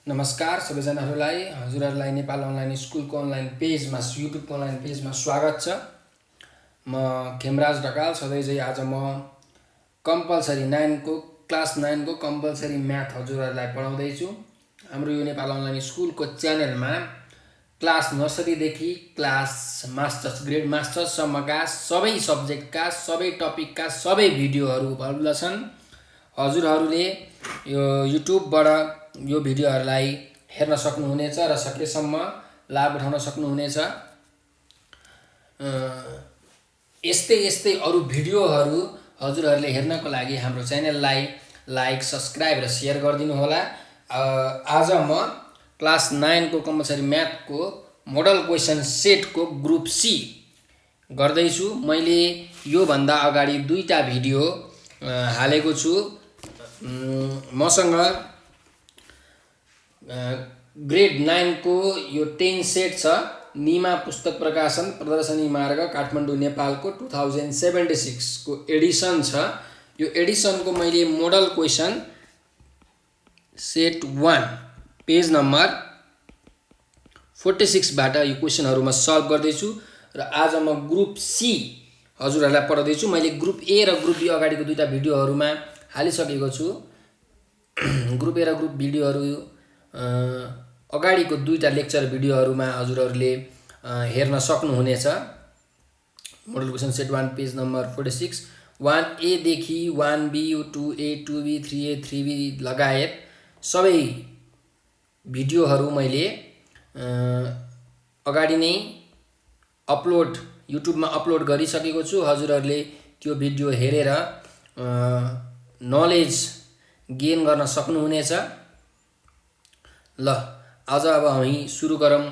नमस्कार सबैजनाहरूलाई हजुरहरूलाई नेपाल अनलाइन स्कुलको अनलाइन पेजमा युट्युबको अनलाइन पेजमा स्वागत छ। म खेमराज ढकाल सधैँझै आज म कम्पलसरी क्लास 9 को कम्पलसरी म्याथ हजुरहरूलाई पढाउँदैछु। हाम्रो यो नेपाल अनलाइन स्कुलको च्यानलमा क्लास नर्सरीदेखि क्लास मास्टर्स ग्रेड मास्टर्ससम्मका सबै सब्जेक्टका सबै टपिकका सबै भिडियोहरू उपलब्ध छन्। हजुरहरूले यो युट्युबबाट यो भिडियोहरूलाई हेर्न सक्नुहुनेछ र सकेसम्म लाभ उठाउन सक्नुहुनेछ। यस्तै अरू भिडियोहरू हजुरहरूले हेर्नको लागि हाम्रो च्यानललाई लाइक सब्सक्राइब र सेयर गरिदिनु होला। आज म क्लास 9 को कम्पलसरी म्याथको मोडल क्वेसन सेटको ग्रुप सी गर्दैछु। मैले योभन्दा अगाडि 2टा भिडियो हालेको छु। मसँग ग्रेड 9 को यो 10 सेट छ। निमा पुस्तक प्रकाशन प्रदर्शनी मार्ग काठमाडौँ नेपालको 2076 को एडिसन छ। यो एडिसनको मैले model question set 1 page number 46 बाट यो क्वेसनहरू म सल्भ गर्दैछु र आज म ग्रुप सी हजुरहरूलाई पढाउँदैछु। मैले ग्रुप ए र ग्रुप बी अगाडिको 2टा भिडियोहरूमा हालिसकेको छु। ग्रुप ए र ग्रुप भिडियोहरू अगाडिको 2टा लेक्चर भिडियोहरूमा हजुरहरूले हेर्न सक्नुहुनेछ। Model question set 1 page number 46 1A देखि 1B 2A 2B 3A 3B लगायत सबै भिडियोहरू मैले अगाडि नै युट्युबमा अपलोड गरिसकेको छु। हजुरहरूले त्यो भिडियो हेरेर नलेज गेन गर्न सक्नुहुनेछ। ल आज अब हामी सुरु गरौँ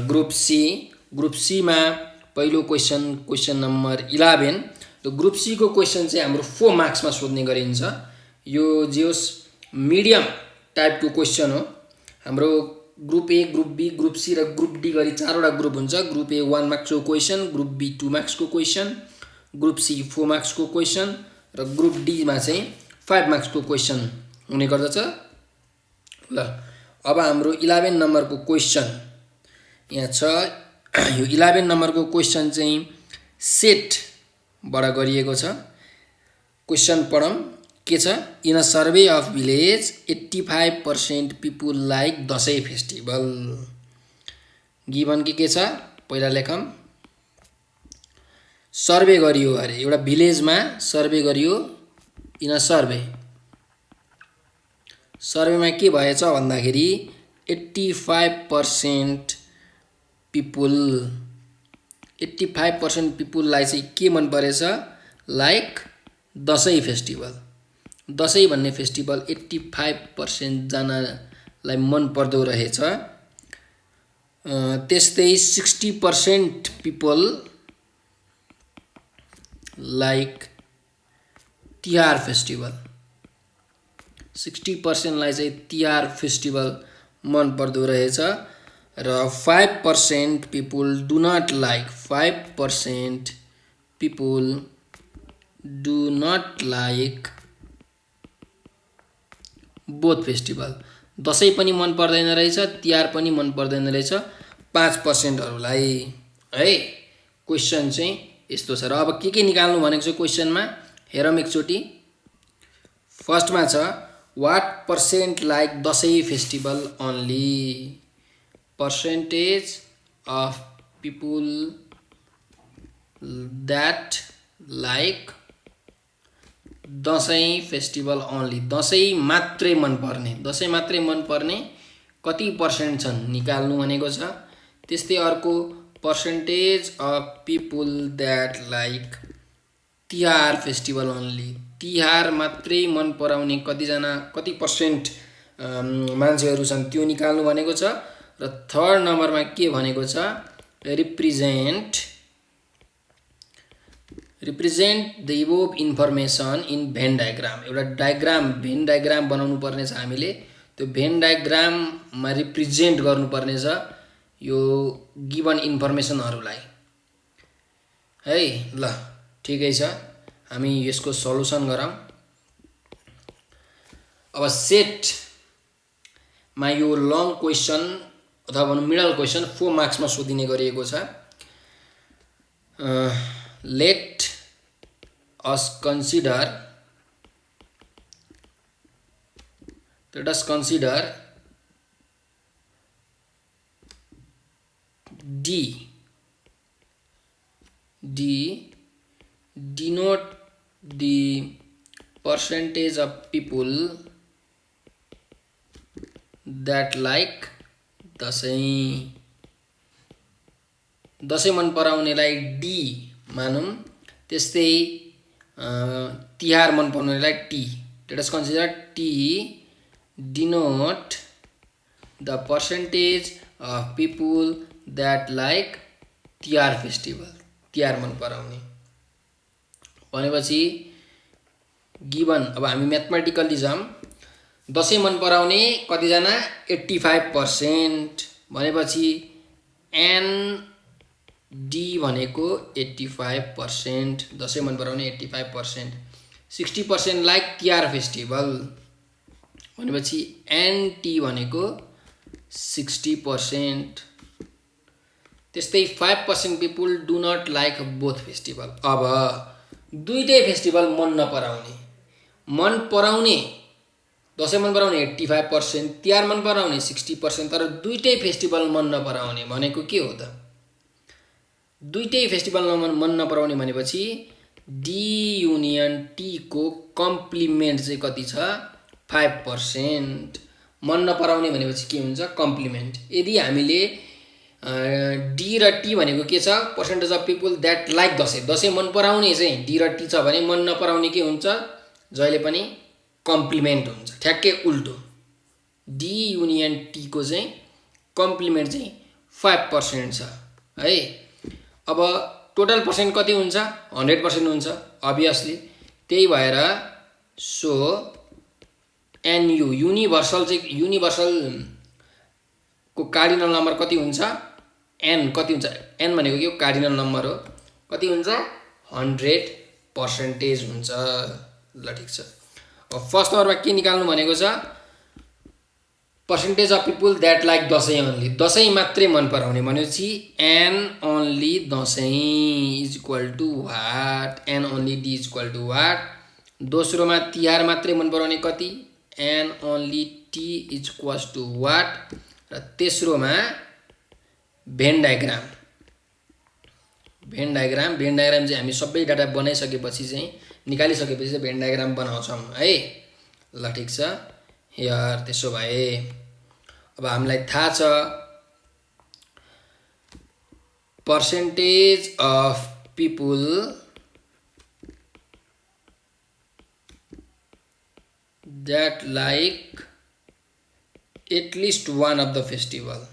ग्रुप सी मा पहिलो क्वेसन नम्बर 11। तो ग्रुप सी को क्वेसन चाहिँ हाम्रो 4 मार्क्समा सोध्ने गरिन्छ। यो जियोस मिडियम टाइपको क्वेसन हो। हाम्रो group A group B group C र ग्रुप डी गरी 4वटा ग्रुप हुन्छ। ग्रुप ए 1 मार्क्सको क्वेसन, ग्रुप बी 2 मार्क्सको क्वेसन, ग्रुप सी 4 मार्क्सको क्वेसन र ग्रुप डी मा चाहिँ 5 मार्क्सको क्वेसन हुने गर्दछ। ल अब हाम्रो 11 नम्बरको क्वेसन यहाँ छ। यो 11 नम्बरको क्वेसन चाहिँ सेटबाट गरिएको छ। क्वेसन पढौँ के छ। In a survey of village 85% people like Dashain festival. Given के छ पहिला लेखौँ। सर्वे गरियो अरे एउटा भिलेजमा सर्वे गरियो। इन सर्वेमा के भएछ भन्दाखेरि 85% पिपुललाई चाहिँ के मन परेछ लाइक दसैँ फेस्टिभल। दसैँ भन्ने फेस्टिभल 85% जनालाई मन पर्दो रहेछ। त्यस्तै 60% पिपल लाइक तिहार फेस्टिभल। 60% लाई चाहिँ तिहार फेस्टिभल मन पर्दो रहेछ र 5% people do not like 5% people do not like both festival. Dashain पनि मन पर्दैन रहेछ, तिहार पनि मन पर्दैन रहेछ 5%हरूलाई है। क्वेसन चाहिँ यस्तो छ र अब के निकाल्नु भनेको छ क्वेसनमा हेरौँ एकचोटि। फर्स्टमा छ what percent like Dashain festival only। percentage of people that like Dashain festival only। Dashain मात्रै मन पर्ने कति पर्सेन्ट छन् निकाल्नु भनेको छ। त्यस्तै अर्को percentage of people that like Tihar festival only. Tihar मात्रै मन पराउने कति पर्सेन्ट मान्छेहरू छन् त्यो निकाल्नु भनेको छ। र थर्ड नम्बरमा के भनेको छ represent the above information in van diagram. एउटा भेन डायग्राम बनाउनु पर्ने छ हामीले। त्यो भेन डायग्राममा रिप्रेजेन्ट गर्नुपर्ने छ यो गिभन इन्फर्मेसनहरूलाई है। ल ठिकै छ हामी यसको सल्युसन गरौँ। अब सेट मा यो लङ क्वेसन अथवा भनौँ मिडल क्वेसन 4 मार्क्समा सोधिने गरिएको छ। Let us consider D denote the percentage of people that like Dashain. Dashain मन पराउनेलाई डी मानौँ, त्यस्तै तिहार मन पराउनेलाई T. Let us consider T denote the percentage of people that like Tihar festival, Tihar मन पराउने भनेपछि गिभन। अब हामी म्याथमेटिकल्ली जाऊँ। दसैँ मन पराउने कतिजना 85% भनेपछि एनडी भनेको 85%, दसैँ मन पराउने 85%। 60% लाइक तिहार फेस्टिभल भनेपछि एनटी भनेको 60%। त्यस्तै 5% people do not like both festival. अब दुईटै फेस्टिभल मन पराउने दसैँ मन पराउने 85%, तिहार मन पराउने 60%, तर दुईटै फेस्टिभल मन नपराउने भनेको के हो त? दुईटै फेस्टिभल मन नपराउने भनेपछि डी युनियन टी को कम्प्लिमेन्ट चाहिँ कति छ? 5%। मन नपराउने भनेपछि के हुन्छ? कम्प्लिमेन्ट। यदि हामीले डी र टी भनेको के छ? Percentage of people that like Dashain, Dashain मन पराउने चाहिँ डी र टी छ भने मन नपराउने के हुन्छ? जहिले पनि कम्प्लिमेन्ट हुन्छ। ठ्याक्कै उल्टो, डी युनियन टी को चाहिँ कम्प्लिमेन्ट चाहिँ 5% छ है। अब टोटल पर्सेन्ट कति हुन्छ? 100% हुन्छ अभियसली। त्यही भएर सो एनयु युनिभर्सल को कार्डिनल नम्बर कति हुन्छ? एन कति हुन्छ? एन भनेको के हो? कार्डिनल नम्बर हो। कति हुन्छ? 100% हुन्छ। ल ठिक छ। अब फर्स्ट नम्बरमा के निकाल्नु भनेको छ? Percentage of people that like Dashain only, Dashain मात्रै मन पराउने भनेपछि N only Dashain is equal to what? N only D is equal to what? दोस्रोमा तिहार मात्रै मन पराउने कति? N only T is equals to what? र तेस्रोमा भेन डायग्राम चाहिँ हामी सबै डाटा बनाइसकेपछि चाहिँ निकालिसकेपछि चाहिँ भेन डायग्राम बनाउँछौँ है। ल ठिक छ यार। त्यसो भए अब हामीलाई थाहा छ percentage of people that like at least one of the festival,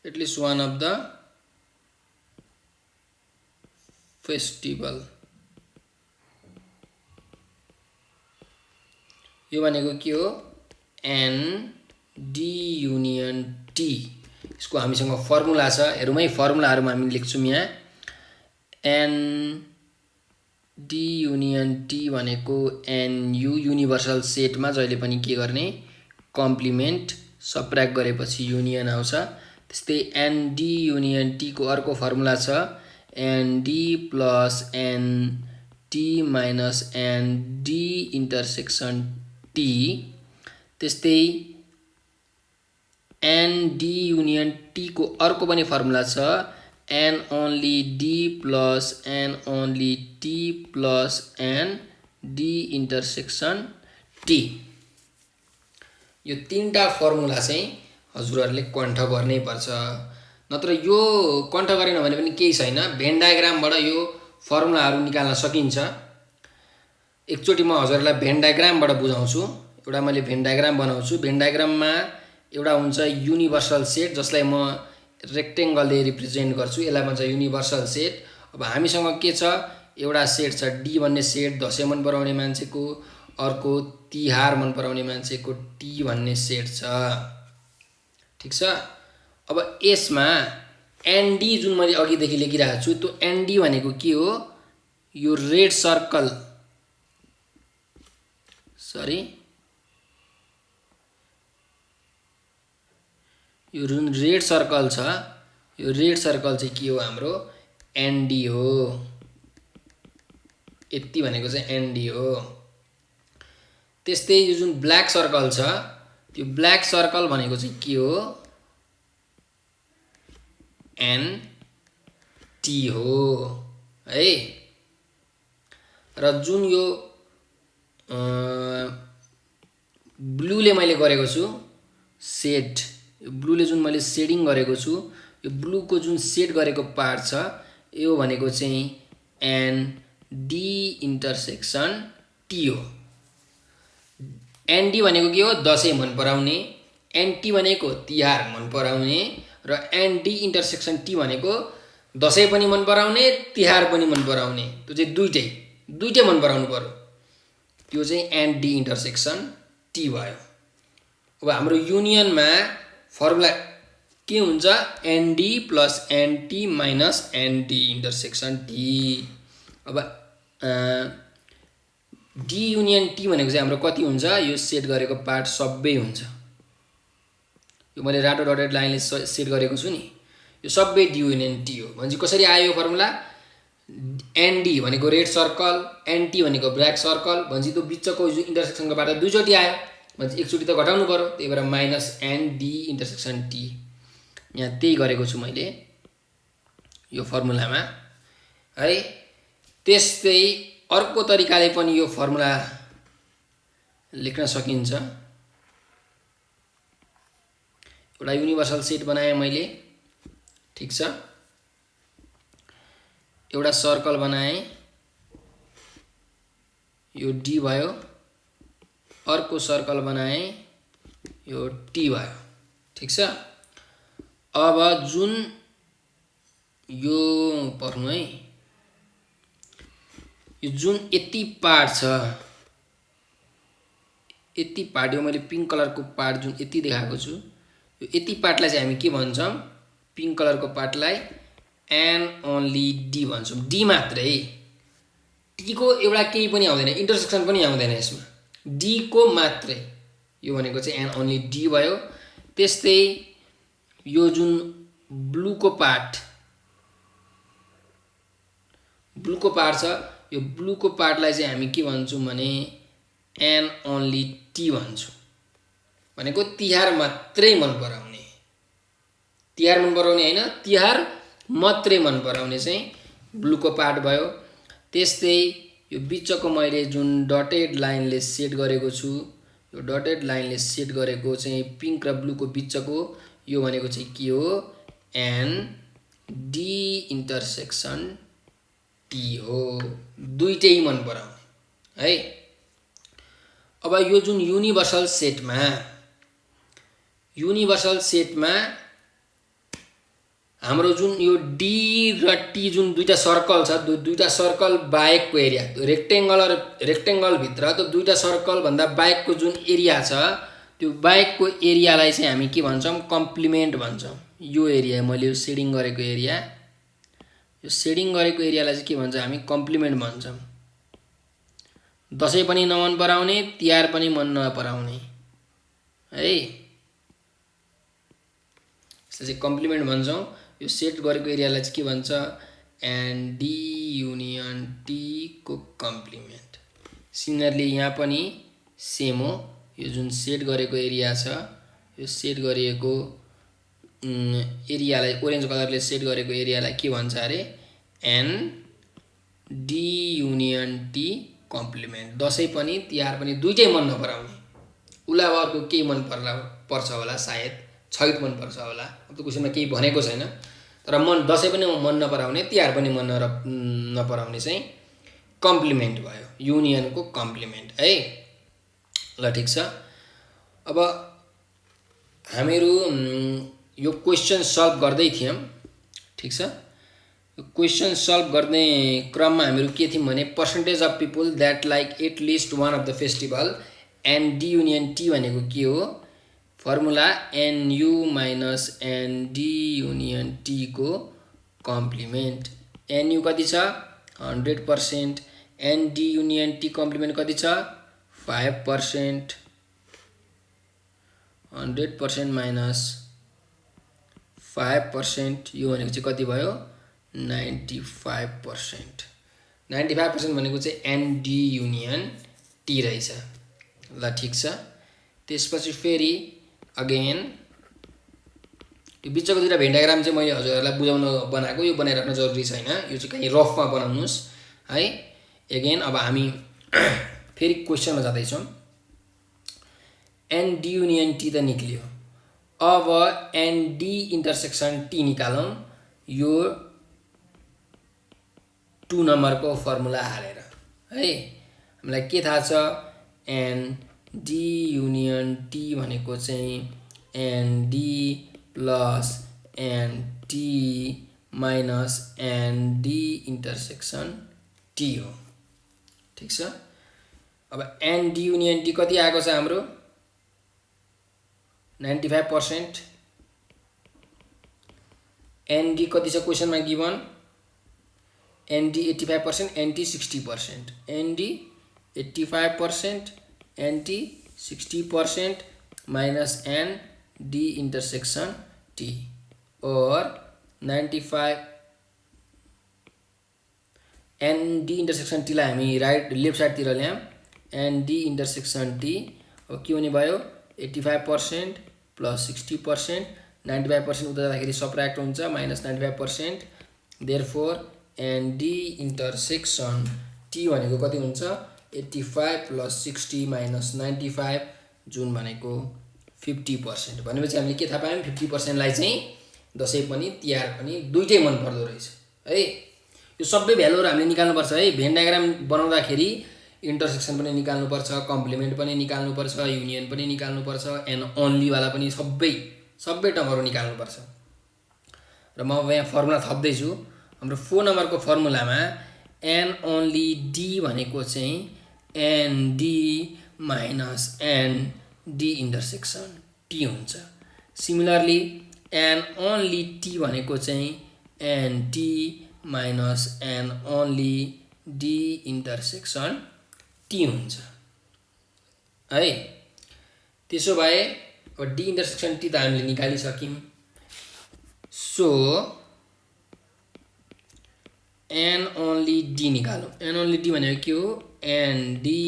at least one of the festival। यो भनेको के हो? An D union T. यसको हामीसँग फर्मुला छ, हेरौँ है। फर्मुलाहरुमा हामी लेख्छौँ यहाँ। एन डी युनियन टी भनेको एनयु युनिभर्सल सेटमा जहिले पनि के गर्ने? कम्प्लिमेन्ट सबट्र्याक्ट गरेपछि युनियन आउँछ। त्यस्तै एनडी युनियन टी को अर्को फर्मुला छ ND plus NT minus ND intersection T. त्यस्तै एनडी युनियन टी को अर्को पनि फर्मुला छ N only D plus N only T plus N D intersection T. यो तीनटा फर्मुला चाहिँ हजुरहरूले कण्ठ गर्नै पर्छ, नत्र यो कण्ठ गरेन भने पनि केही छैन। भेन डायग्रामबाट यो फर्मुलाहरू निकाल्न सकिन्छ। एकचोटि म हजुरहरूलाई भेन डायग्रामबाट बुझाउँछु। एउटा मैले भेन डायग्राम बनाउँछु। भेन डायग्राममा एउटा हुन्छ युनिभर्सल सेट, जसलाई म रेक्टेङ्गलले रिप्रेजेन्ट गर्छु। यसलाई भन्छ युनिभर्सल सेट। अब हामीसँग के छ? एउटा सेट छ डी भन्ने सेट, दसैँ मन पराउने मान्छेको। अर्को तिहार मन पराउने मान्छेको टी भन्ने सेट छ। ठिक छ। अब यसमा एनडी जुन मैले अघिदेखि लेखिरहेको छु, त्यो एनडी भनेको के हो? यो रेड सर्कल सरी यो जुन रेड सर्कल छ यो रेड सर्कल चाहिँ के हो हाम्रो एनडी हो यति भनेको चाहिँ एनडी हो त्यस्तै यो जुन ब्ल्याक सर्कल छ त्यो ब्ल्याक सर्कल भनेको चाहिँ के हो एनटी हो है र जुन यो ब्लूले मैले गरेको छु सेड यो ब्लूले जुन मैले सेडिङ गरेको छु यो ब्लूको जुन सेड गरेको पार्ट छ यो भनेको चाहिँ एनडी इन्टरसेक्सन टी हो एनडी भनेको के हो दसैँ मन पराउने एनटी भनेको तिहार मन पराउने र एनडी इन्टरसेक्सन टी भनेको दसैँ पनि मन पराउने तिहार पनि मन पराउने त्यो चाहिँ दुईटै मन पराउनु पर्यो त्यो चाहिँ एनडी इन्टरसेक्सन टी भयो अब हाम्रो युनियनमा फर्मुला के हुन्छ ND plus NT minus ND intersection T अब डी युनियन टी भनेको चाहिँ हाम्रो कति हुन्छ यो सेट गरेको पार्ट सबै हुन्छ यो मैले रातो डटेड लाइनले सेट गरेको छु नि यो सबै डी युनियन टी हो भनेपछि कसरी आयो यो फर्मुला एनडी भनेको रेड सर्कल एनटी भनेको ब्ल्याक सर्कल भनेपछि त्यो बिचको इन्टरसेक्सनको बाटो दुईचोटि आयो भनेपछि एकचोटि त घटाउनु पर्यो त्यही भएर माइनस एनडी इन्टरसेक्सन टी यहाँ त्यही गरेको छु मैले यो फर्मुलामा है त्यस्तै अर्को तरिकाले पनि यो फर्मुला लेख्न सकिन्छ एउटा युनिभर्सल सेट बनाएँ मैले ठीक छ एउटा सर्कल बनाएँ यो डी भयो अर्को सर्कल बनाएँ यो टी भयो ठीक छ अब जुन यो पढ्नु है यो जुन यति पार्ट छ यति पार्ट यो मैले पिङ्क कलरको पार्ट जुन यति देखाएको छु यो यति पार्टलाई चाहिँ हामी के भन्छौँ पिङ्क कलरको पार्टलाई एन्ड ओन्ली डी भन्छौँ डी मात्रै टीको एउटा केही पनि आउँदैन इन्टरसेक्सन पनि आउँदैन यसमा डीको मात्रै यो भनेको चाहिँ एन्ड ओन्ली डी भयो त्यस्तै यो जुन ब्लूको पार्ट छ यो ब्लूको पार्टलाई चाहिँ हामी के भन्छौँ भने एन्ड ओन्ली टी भन्छौँ भनेको तिहार मात्रै मन पराउने होइन तिहार मात्रै मन पराउने चाहिँ ब्लूको पार्ट भयो त्यस्तै यो बिचको मैले जुन डटेड लाइनले सेट गरेको छु यो डटेड लाइनले सेट गरेको चाहिँ पिङ्क र ब्लूको बिचको यो भनेको चाहिँ के हो एन डी इन्टरसेक्सन टी हो दुईटै मन पराउने है अब यो जुन युनिभर्सल सेटमा हाम्रो जुन यो डी र टी जुन दुईटा सर्कल छ दुईटा सर्कल बाहेकको एरिया रेक्टेङ्गल भित्र त्यो दुईटा सर्कल भन्दा बाहेकको जुन एरिया छ त्यो बाहेकको एरियालाई चाहिँ हामी के भन्छौँ कम्प्लिमेन्ट भन्छौँ यो एरिया मैले यो सेडिङ गरेको एरियालाई चाहिँ के भन्छ हामी कम्प्लिमेन्ट भन्छौँ दसैँ पनि नमन पराउने तिहार पनि मन नपराउने है यसलाई चाहिँ कम्प्लिमेन्ट भन्छौँ यो सेट गरेको एरियालाई चाहिँ के भन्छ एन्ड डी युनियन टी को कम्प्लिमेन्ट सिमिलरली यहाँ पनि सेम हो यो जुन सेट गरेको एरिया छ यो सेट गरिएको एरियालाई ओरेन्ज कलरले सेट गरेको एरियालाई के भन्छ अरे N D union T complement Dashain पनि तिहार पनि दुईटै मन नपराउने उसलाई अब अर्को केही पर्छ होला सायद छैट मन पर्छ होला अब त्यो क्वेसनमा केही भनेको छैन तर दसैँ पनि मन नपराउने तिहार पनि मन नपराउने चाहिँ कम्प्लिमेन्ट भयो युनियनको कम्प्लिमेन्ट है ल ठिक छ अब हामीहरू यो क्वेसन सल्भ गर्दै थियौँ ठिक छ यो क्वेसन सल्भ गर्ने क्रममा हामीहरू के थियौँ भने percentage of people that like at least one of the festival and D union T भनेको के हो formula NU minus ND union T को कम्प्लिमेन्ट एनयु कति छ 100% एनडी युनियन टी कम्प्लिमेन्ट कति छ 5%, 100% माइनस 5%, यो भनेको चाहिँ कति भयो 95%। 95% भनेको चाहिँ एनडी युनियन टी रहेछ। ल ठिक छ। त्यसपछि फेरि अगेन यो बिचको दुईटा भेन डायग्राम चाहिँ मैले हजुरहरूलाई बुझाउन बनाएको, यो बनाइराख्न जरुरी छैन, यो चाहिँ कहीँ रफमा बनाउनुस् है। अगेन अब हामी फेरि क्वेसनमा जाँदैछौँ। एनडी युनियन टी त निक्लियो, अब एनडी इन्टरसेक्सन टी निकालौँ यो 2 नम्बरको फर्मुला हालेर है। हामीलाई के थाहा छ एनडी युनियन टी भनेको चाहिँ ND plus NT minus ND intersection T हो। ठिक छ। अब एनडी युनियन टी कति आएको छ हाम्रो 95%। एनडी कति छ क्वेसनमा given n D 85%, n T 60%। N D 85%, n T 60% minus an D intersection T और 95 एन डी इंटरसेक्शन टी लाई हामी राइट लेफ्ट साइडतिर ल्यायौँ। एन डी इंटरसेक्शन टी अब के हुने भयो 85% प्लस 60%, 95% उता जाँदाखेरि सबट्र्याक्ट हुन्छ minus 95%। Therefore N D intersection T भनेको कति हुन्छ 85 प्लस 60 माइनस 95 जुन भनेको 50%। भनेपछि हामीले के थाहा पायौँ 50% लाई चाहिँ दसैँ पनि तिहार पनि दुईटै मन पर्दो रहेछ है। यो सबै भ्यालुहरु हामीले निकाल्नुपर्छ है। भेन डायग्राम बनाउँदाखेरि इंटरसेक्सन पनि निकाल्नुपर्छ, कम्प्लिमेन्ट पनि निकाल्नुपर्छ, युनियन पनि निकाल्नुपर्छ, एन्ड ओन्ली वाला पनि सबै टर्महरु निकाल्नुपर्छ। र म अब यहाँ फर्मुला थप्दै छु। हाम्रो 4 नम्बरको फर्मुलामा एन ओन्ली डी भनेको चाहिँ N D minus an D intersection T हुन्छ। सिमिलरली एन ओन्ली टी भनेको चाहिँ N T minus N only D intersection T हुन्छ है। त्यसो भए अब डी इंटरसेक्सन टी त हामीले निकालिसक्यौं। सो एन ओन्ली डी निकालौं। एन ओन्ली डी भनेको के हो an D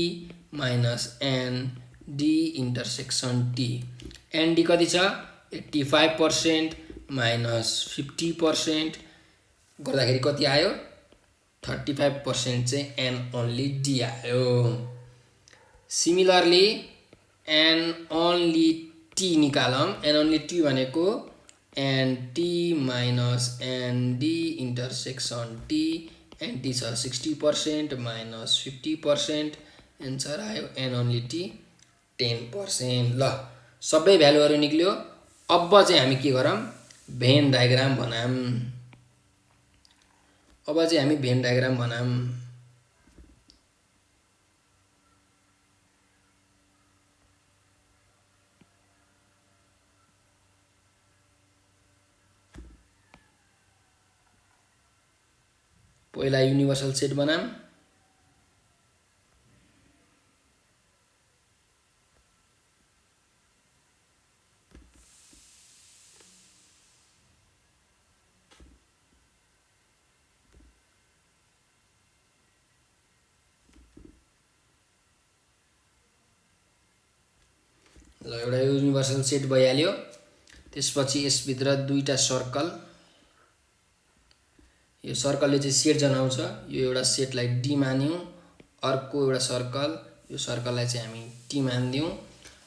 minus an D intersection T. N D कति छ 85% माइनस 50% गर्दाखेरि कति आयो 35% चाहिँ एन ओन्ली डी आयो। सिमिलरली एन ओन्ली टी निकालौं। एन ओन्ली टी भनेको n T minus an D intersection T. N T छ 60% माइनस 50%, एन्सर आयो एन ओन्ली टी 10%। ल सबै भ्यालुहरु निक्ल्यो। अब चाहिँ हामी के गरौँ भेन डायग्राम बनाऊँ। अब चाहिँ हामी भेन डायग्राम बनाऊँ। पहिला युनिभर्सल सेट बनाऊँ। ल एउटा युनिभर्सल सेट भइहाल्यो। त्यसपछि यसभित्र दुईटा सर्कल, यो सर्कलले चाहिँ सेट जनाउँछ। यो एउटा सेटलाई डी मान्यौं, अर्को एउटा सर्कल, यो सर्कललाई चाहिँ हामी टी मान्दियौं।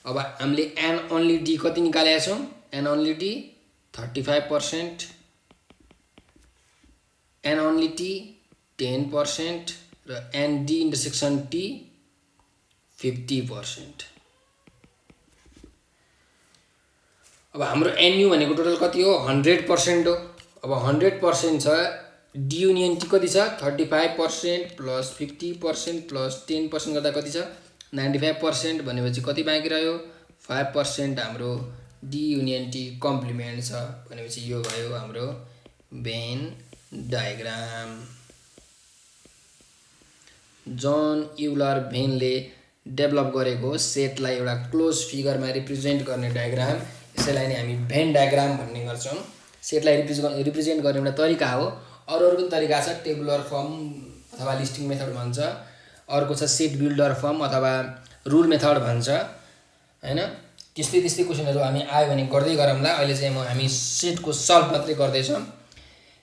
अब हामीले एन ओन्ली डी कति निकालेका छौं N only D 35%, N only T 10% र एन डी इंटरसेक्सन टी 50%। अब हाम्रो एनयू भनेको टोटल कति हो 100% हो। अब 100% छ डी युनियन टी कति छ 35% प्लस 50% प्लस 10% गर्दा कति छ 95% भनेपछि कति बाँकी रह्यो 5% हाम्रो डी युनियन टी कम्प्लिमेन्ट छ। भनेपछि यो भयो हाम्रो भेन डायग्राम। जन युलर भेनले डेभलप गरेको सेटलाई एउटा क्लोज फिगरमा रिप्रेजेन्ट गर्ने डायग्राम, यसैलाई नै हामी भेन डायग्राम भन्ने गर्छौँ। सेटलाई रिप्रेजेन्ट गर्ने एउटा तरिका हो। अरू पनि तरिका छ, टेबुलर फर्म अथवा लिस्टिङ मेथड भन्छ, अर्को छ सेट बिल्डर फर्म अथवा रुल मेथड भन्छ हैन। त्यस्तै क्वेसनहरू हामी आयो भने गर्दै गरौँला। अहिले चाहिँ हामी सेटको सल्भ मात्रै गर्दैछौँ।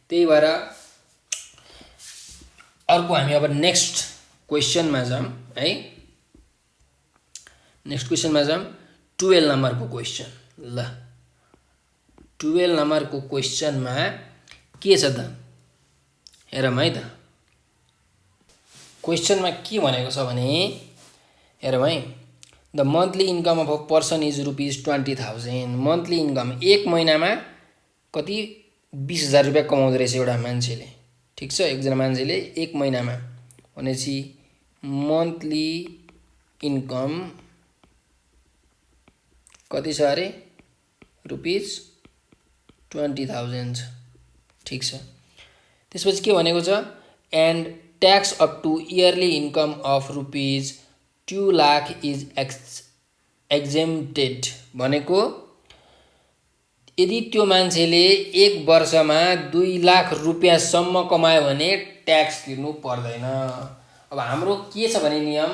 त्यही भएर अर्को हामी अब नेक्स्ट क्वेसनमा जाऊँ है। नेक्स्ट क्वेसनमा जाऊँ। 12 नम्बरको क्वेसन। ल 12 नम्बरको क्वेसनमा के छ त हेरौँ है त। क्वेसनमा के भनेको छ भने हेरौँ है। The monthly income of a person is ₹20,000। Monthly income एक महिनामा कति 20,000 रुपियाँ कमाउँदो रहेछ एउटा मान्छेले। ठिक छ, एकजना मान्छेले एक महिनामा भनेपछि मन्थली इन्कम कति छ अरे ₹20,000 छ। ठिक छ, त्यसपछि के भनेको छ and tax up to yearly income of ₹2 lakh is exempted भनेको यदि त्यो मान्छेले एक वर्षमा 2 लाख रुपियाँसम्म कमायो भने ट्याक्स तिर्नु पर्दैन। अब हाम्रो के छ भने नियम,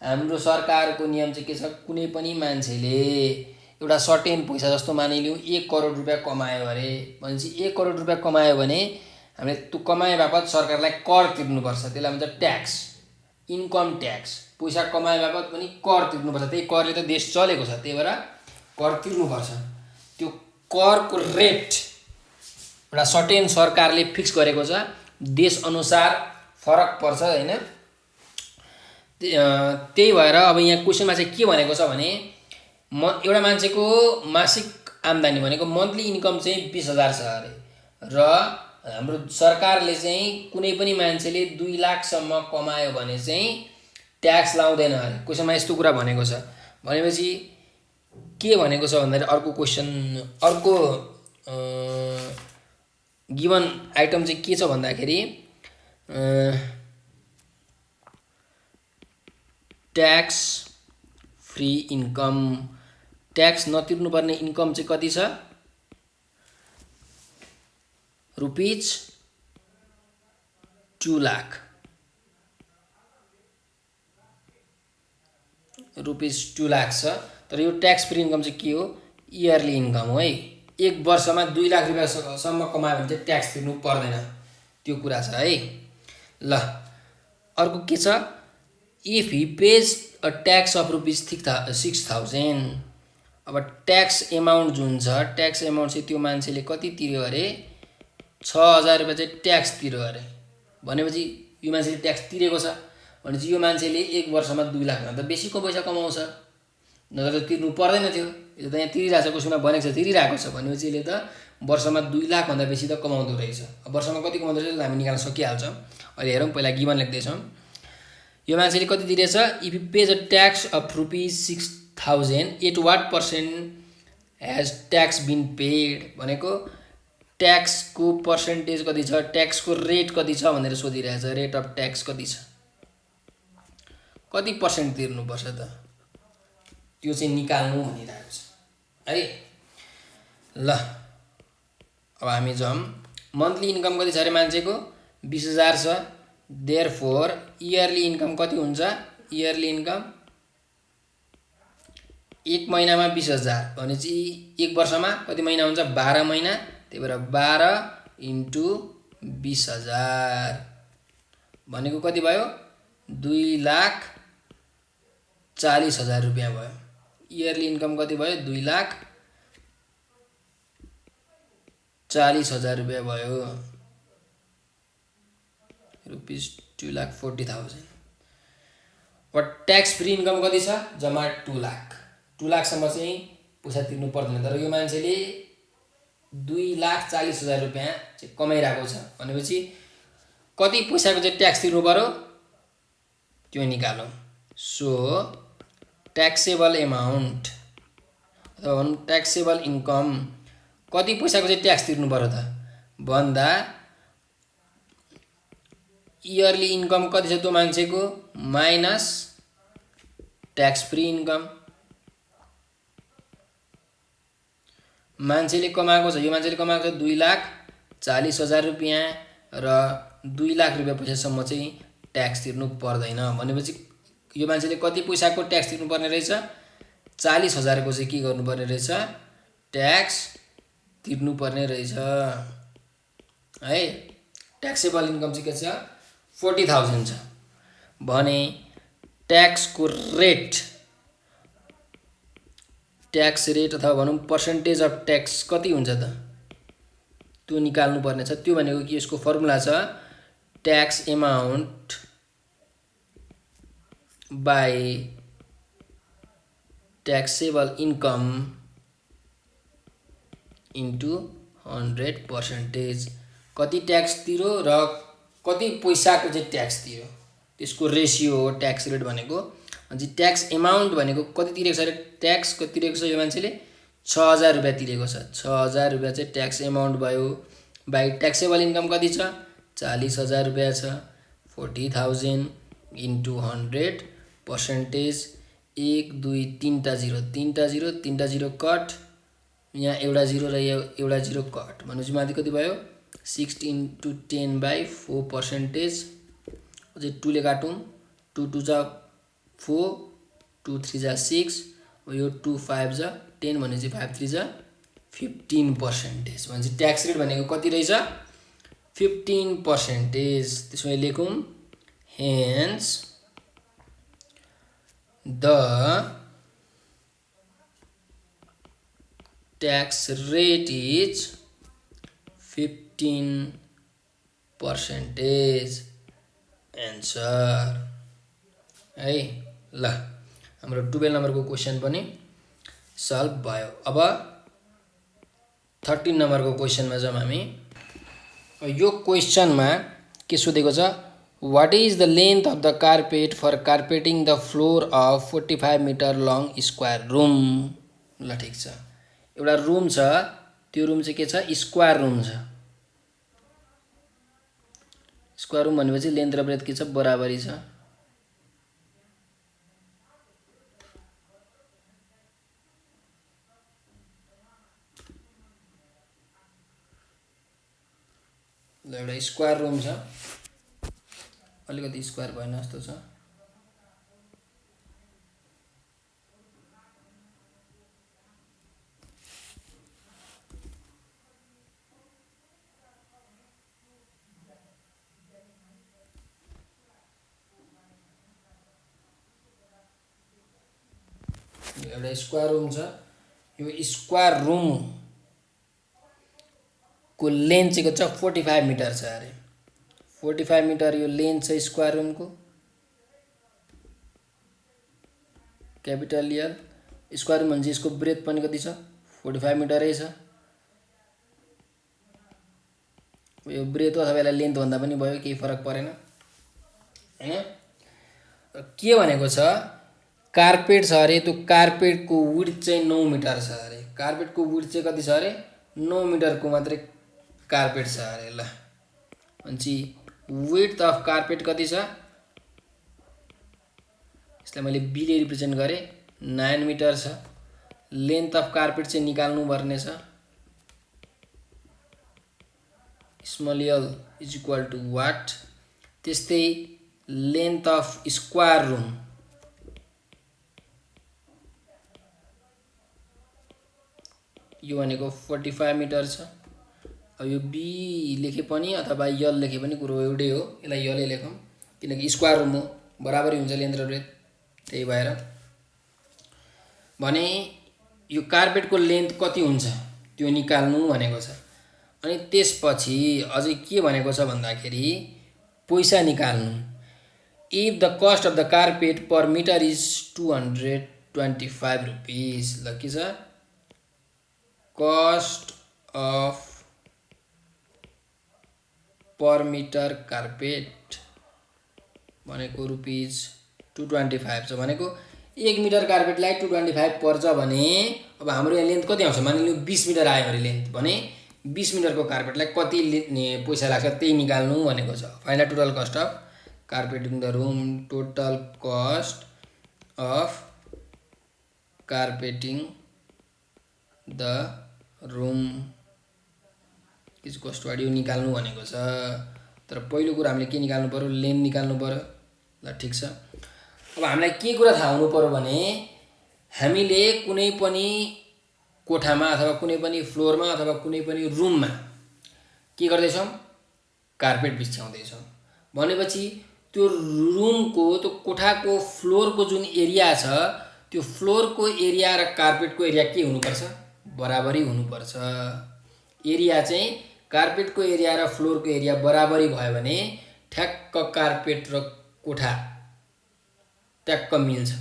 हाम्रो सरकारको नियम चाहिँ के छ, कुनै पनि मान्छेले एउटा सर्टेन पैसा जस्तो मानिलिउँ 1 करोड रुपियाँ कमायो अरे भनेपछि 1 करोड रुपियाँ कमायो भने हामीले त्यो कमाए बापत सरकारलाई कर तिर्नुपर्छ। त्यसलाई भन्छ ट्याक्स, इन्कम ट्याक्स। पैसा कमाए बापत पनि कर तिर्नुपर्छ। त्यही करले त देश चलेको छ, त्यही भएर कर तिर्नुपर्छ। त्यो करको रेट एउटा सर्टेन सरकारले फिक्स गरेको छ, देशअनुसार फरक पर्छ हैन। त्यही भएर अब यहाँ क्वेसनमा चाहिँ के भनेको छ भने एउटा मान्छेको मासिक आम्दानी भनेको मन्थली इन्कम चाहिँ 20,000 छ अरे र हाम्रो सरकारले चाहिँ कुनै पनि मान्छेले 2 लाखसम्म कमायो भने चाहिँ ट्याक्स लाउँदैन अरे। क्वेसनमा यस्तो कुरा भनेको छ। भनेपछि के भनेको छ भन्दाखेरि अर्को क्वेसन, अर्को गिभन आइटम चाहिँ के छ भन्दाखेरि ट्याक्स फ्री इन्कम, ट्याक्स नतिर्नुपर्ने इन्कम चाहिँ कति छ ₹2 लाख। ₹2 लाख छ, तर यो ट्याक्स फ्री इन्कम चाहिँ के हो, इयरली इन्कम हो है। एक वर्षमा 2 लाख रुपियाँसम्म कमायो भने चाहिँ ट्याक्स तिर्नु पर्दैन, त्यो कुरा छ है। ल अर्को के छ, if he page a tax of ₹6,000। अब ट्याक्स एमाउन्ट जुन छ, ट्याक्स एमाउन्ट चाहिँ त्यो मान्छेले कति तिर्यो अरे 6,000 रुपियाँ चाहिँ ट्याक्स तिर्यो अरे। भनेपछि यो मान्छेले ट्याक्स तिरेको छ भनेपछि यो मान्छेले एक वर्षमा 2 लाखभन्दा बेसीको पैसा कमाउँछ, नत्र त तिर्नु पर्दैन थियो। यो त यहाँ तिरिरहेको छ, क्वेसनमा भनेको छ तिरिरहेको छ भनेपछि यसले त वर्षमा 2 लाखभन्दा बेसी त कमाउँदो रहेछ। अब वर्षमा कति कमाउँदो रहेछ हामी निकाल्न सकिहाल्छौँ। अहिले हेरौँ, पहिला गिभन लेख्दैछौँ। यो मान्छेले कति तिरेछ, if you pays a tax of ₹6,000 at what percent has tax been paid भनेको ट्याक्सको पर्सेन्टेज कति छ, ट्याक्सको रेट कति छ भनेर सोधिरहेछ। रेट अफ ट्याक्स कति छ, कति पर्सेन्ट तिर्नुपर्छ त त्यो चाहिँ निकाल्नु भनिरहेको छ है। ल अब हामी जाउँ। मन्थली इन्कम कति छ अरे मान्छेको 20,000 छ। देयरफोर इयरली इन्कम कति हुन्छ, इयरली इन्कम एक महिनामा 20,000 भनेपछि एक वर्षमा कति महिना हुन्छ, 12 महिना। त्यही भएर 12 × 20,000 भनेको कति भयो, 2,40,000 रुपियाँ भयो। इयरली इन्कम कति भयो, 2,40,000 रुपियाँ भयो, ₹2,40,000। अब ट्याक्स फ्री इन्कम कति छ, जम्मा 2 लाख। 2 लाखसम्म चाहिँ पैसा तिर्नु पर्दैन, तर यो मान्छेले 2,40,000 रुपियाँ चाहिँ कमाइरहेको छ भनेपछि कति पैसाको चाहिँ ट्याक्स तिर्नु पर्यो त्यो निकालौँ। सो ट्याक्सेबल एमाउन्ट अथवा भनौँ ट्याक्सेबल इन्कम कति पैसाको चाहिँ ट्याक्स तिर्नु पर्यो त भन्दा इयरली इन्कम कति छ त्यो मान्छेको माइनस ट्याक्स फ्री इन्कम। मान्छेले कमाएको छ, यो मान्छेले कमाएको छ 2,40,000 रुपियाँ र 2 लाख रुपियाँ पैसासम्म चाहिँ ट्याक्स तिर्नु पर्दैन भनेपछि यो मान्छेले कति पैसाको ट्याक्स तिर्नुपर्ने रहेछ? 40,000 को चाहिँ के गर्नुपर्ने रहेछ? ट्याक्स तिर्नुपर्ने रहेछ है। ट्याक्सेबल इन्कम चाहिँ के छ? 40,000 छ भने ट्याक्सको रेट, ट्याक्स रेट अथवा भनौँ पर्सेन्टेज अफ ट्याक्स कति हुन्छ त? त्यो निकाल्नु पर्ने छ। त्यो भनेको कि यसको फर्मुला छ tax amount by taxable income into 100%। कति ट्याक्स तिर्यो र कति पैसाको चाहिँ ट्याक्स तिर्यो त्यसको रेसियो हो ट्याक्स रेट भनेको। अनि ट्याक्स एमाउन्ट भनेको कति तिरेको छ अरे? ट्याक्स कति तिरेको छ यो मान्छेले? 6,000 रुपियाँ तिरेको छ। 6,000 रुपियाँ चाहिँ ट्याक्स एमाउन्ट भयो। बाई ट्याक्सेबल इन्कम कति छ? 40,000 रुपियाँ छ। 40,000 इन्टु 100%। 1 2 3टा 0, 3टा 0, 3टा 0 कट, यहाँ एउटा 0 र एउटा 0 कट भनेपछि माथि कति भयो? 6 इन्टु 10/4%। अझै 2 ले काटौँ, 2 2 जा 4, 2 3 जा 6, यो 2 5 जा 10 भनेपछि 5 3 जा 15%। भनेपछि ट्याक्स रेट भनेको कति रहेछ? 15%। त्यसमा लेखौँ hence the tax rate is 15%। Answer है। ल हाम्रो 12 नम्बरको क्वेसन पनि सल्भ भयो। अब 13 नम्बरको क्वेसनमा जाउँ हामी। यो क्वेसनमा के सोधेको छ? What is the length of the carpet for carpeting the floor of 45 metre long square room. ल ठिक छ, एउटा रुम छ, त्यो रुम चाहिँ के छ? स्क्वायर रुम छ। स्क्वायर रुम भनेपछि लेन्थ र ब्रेथ के छ? बराबरी छ। ल एउटा स्क्वायर रुम छ, अलिकति स्क्वायर भएन जस्तो छ। एउटा स्क्वायर रुम छ। यो स्क्वायर रुम को लेन्थ चाहिँ कति छ? 45 मिटर छ अरे। 45 मिटर यो लेन्थ छ स्क्वायर रुम को। Capital L. स्क्वायर रुम भनेपछि यसको ब्रेथ पनि कति छ? 45 मिटरै छ। यो ब्रेथ हो अथवा यसलाई लेन्थ भन्दा पनि भयो, केही फरक परेन हैन। के भनेको छ? कार्पेट छ अरे, त्यो कार्पेटको विड्थ चाहिँ 9 मिटर छ अरे। कार्पेटको विड्थ चाहिँ कति छ अरे? 9 मिटरको मात्रै कार्पेट छ अरे। ल भनेपछि विड्थ अफ कार्पेट कति छ? यसलाई मैले बीले रिप्रेजेन्ट गरेँ, 9 मिटर छ। लेन्थ अफ कार्पेट चाहिँ निकाल्नु पर्ने छ। Small L is equal to what? त्यस्तै लेन्थ अफ स्क्वायर रुम यो भनेको 45 मिटर छ। अब यो बी लेखे पनि अथवा यल लेखे पनि कुरो एउटै हो, यसलाई यलै लेखौँ किनकि स्क्वायर रुम हो, बराबरी हुन्छ लेन्थ र ब्रेथ। त्यही भएर भने यो कार्पेटको लेन्थ कति हुन्छ त्यो निकाल्नु भनेको छ। अनि त्यसपछि अझै के भनेको छ भन्दाखेरि पैसा निकाल्नु। If the cost of the carpet per metre is 225 rupees. ल के छ? Cost of per metre carpet भनेको रुपिज 225 छ। भनेको 1 मिटर कार्पेटलाई 225 पर्छ भने अब हाम्रो यहाँ लेन्थ कति आउँछ? मानिलिनु 20 मिटर आयो अरे लेन्थ भने 20 मिटरको कार्पेटलाई कति पैसा लाग्छ त्यही निकाल्नु भनेको छ। Find the total cost of carpeting the room. Total cost of carpeting the room is cost यो निकाल्नु भनेको छ। तर पहिलो कुरा हामीले के निकाल्नु पर्यो, लेन्थ निकाल्नु पर्यो। ल ठिक छ। अब हामीलाई के कुरा थाहा हुनु पर्यो भने हामीले कुनै पनि कोठामा अथवा कुनै पनि फ्लोरमा अथवा कुनै पनि रुममा के गर्दैछौँ, कार्पेट बिछ्याउँदैछौँ भनेपछि त्यो रुमको त्यो कोठाको फ्लोरको जुन एरिया छ त्यो फ्लोरको एरिया र कार्पेटको एरिया के हुनुपर्छ, बराबरी हुनुपर्छ। एरिया चाहिँ कार्पेटको एरिया र फ्लोरको एरिया बराबरी भयो भने ठ्याक्क कार्पेट र कोठा ट्याक्क मिल्छ।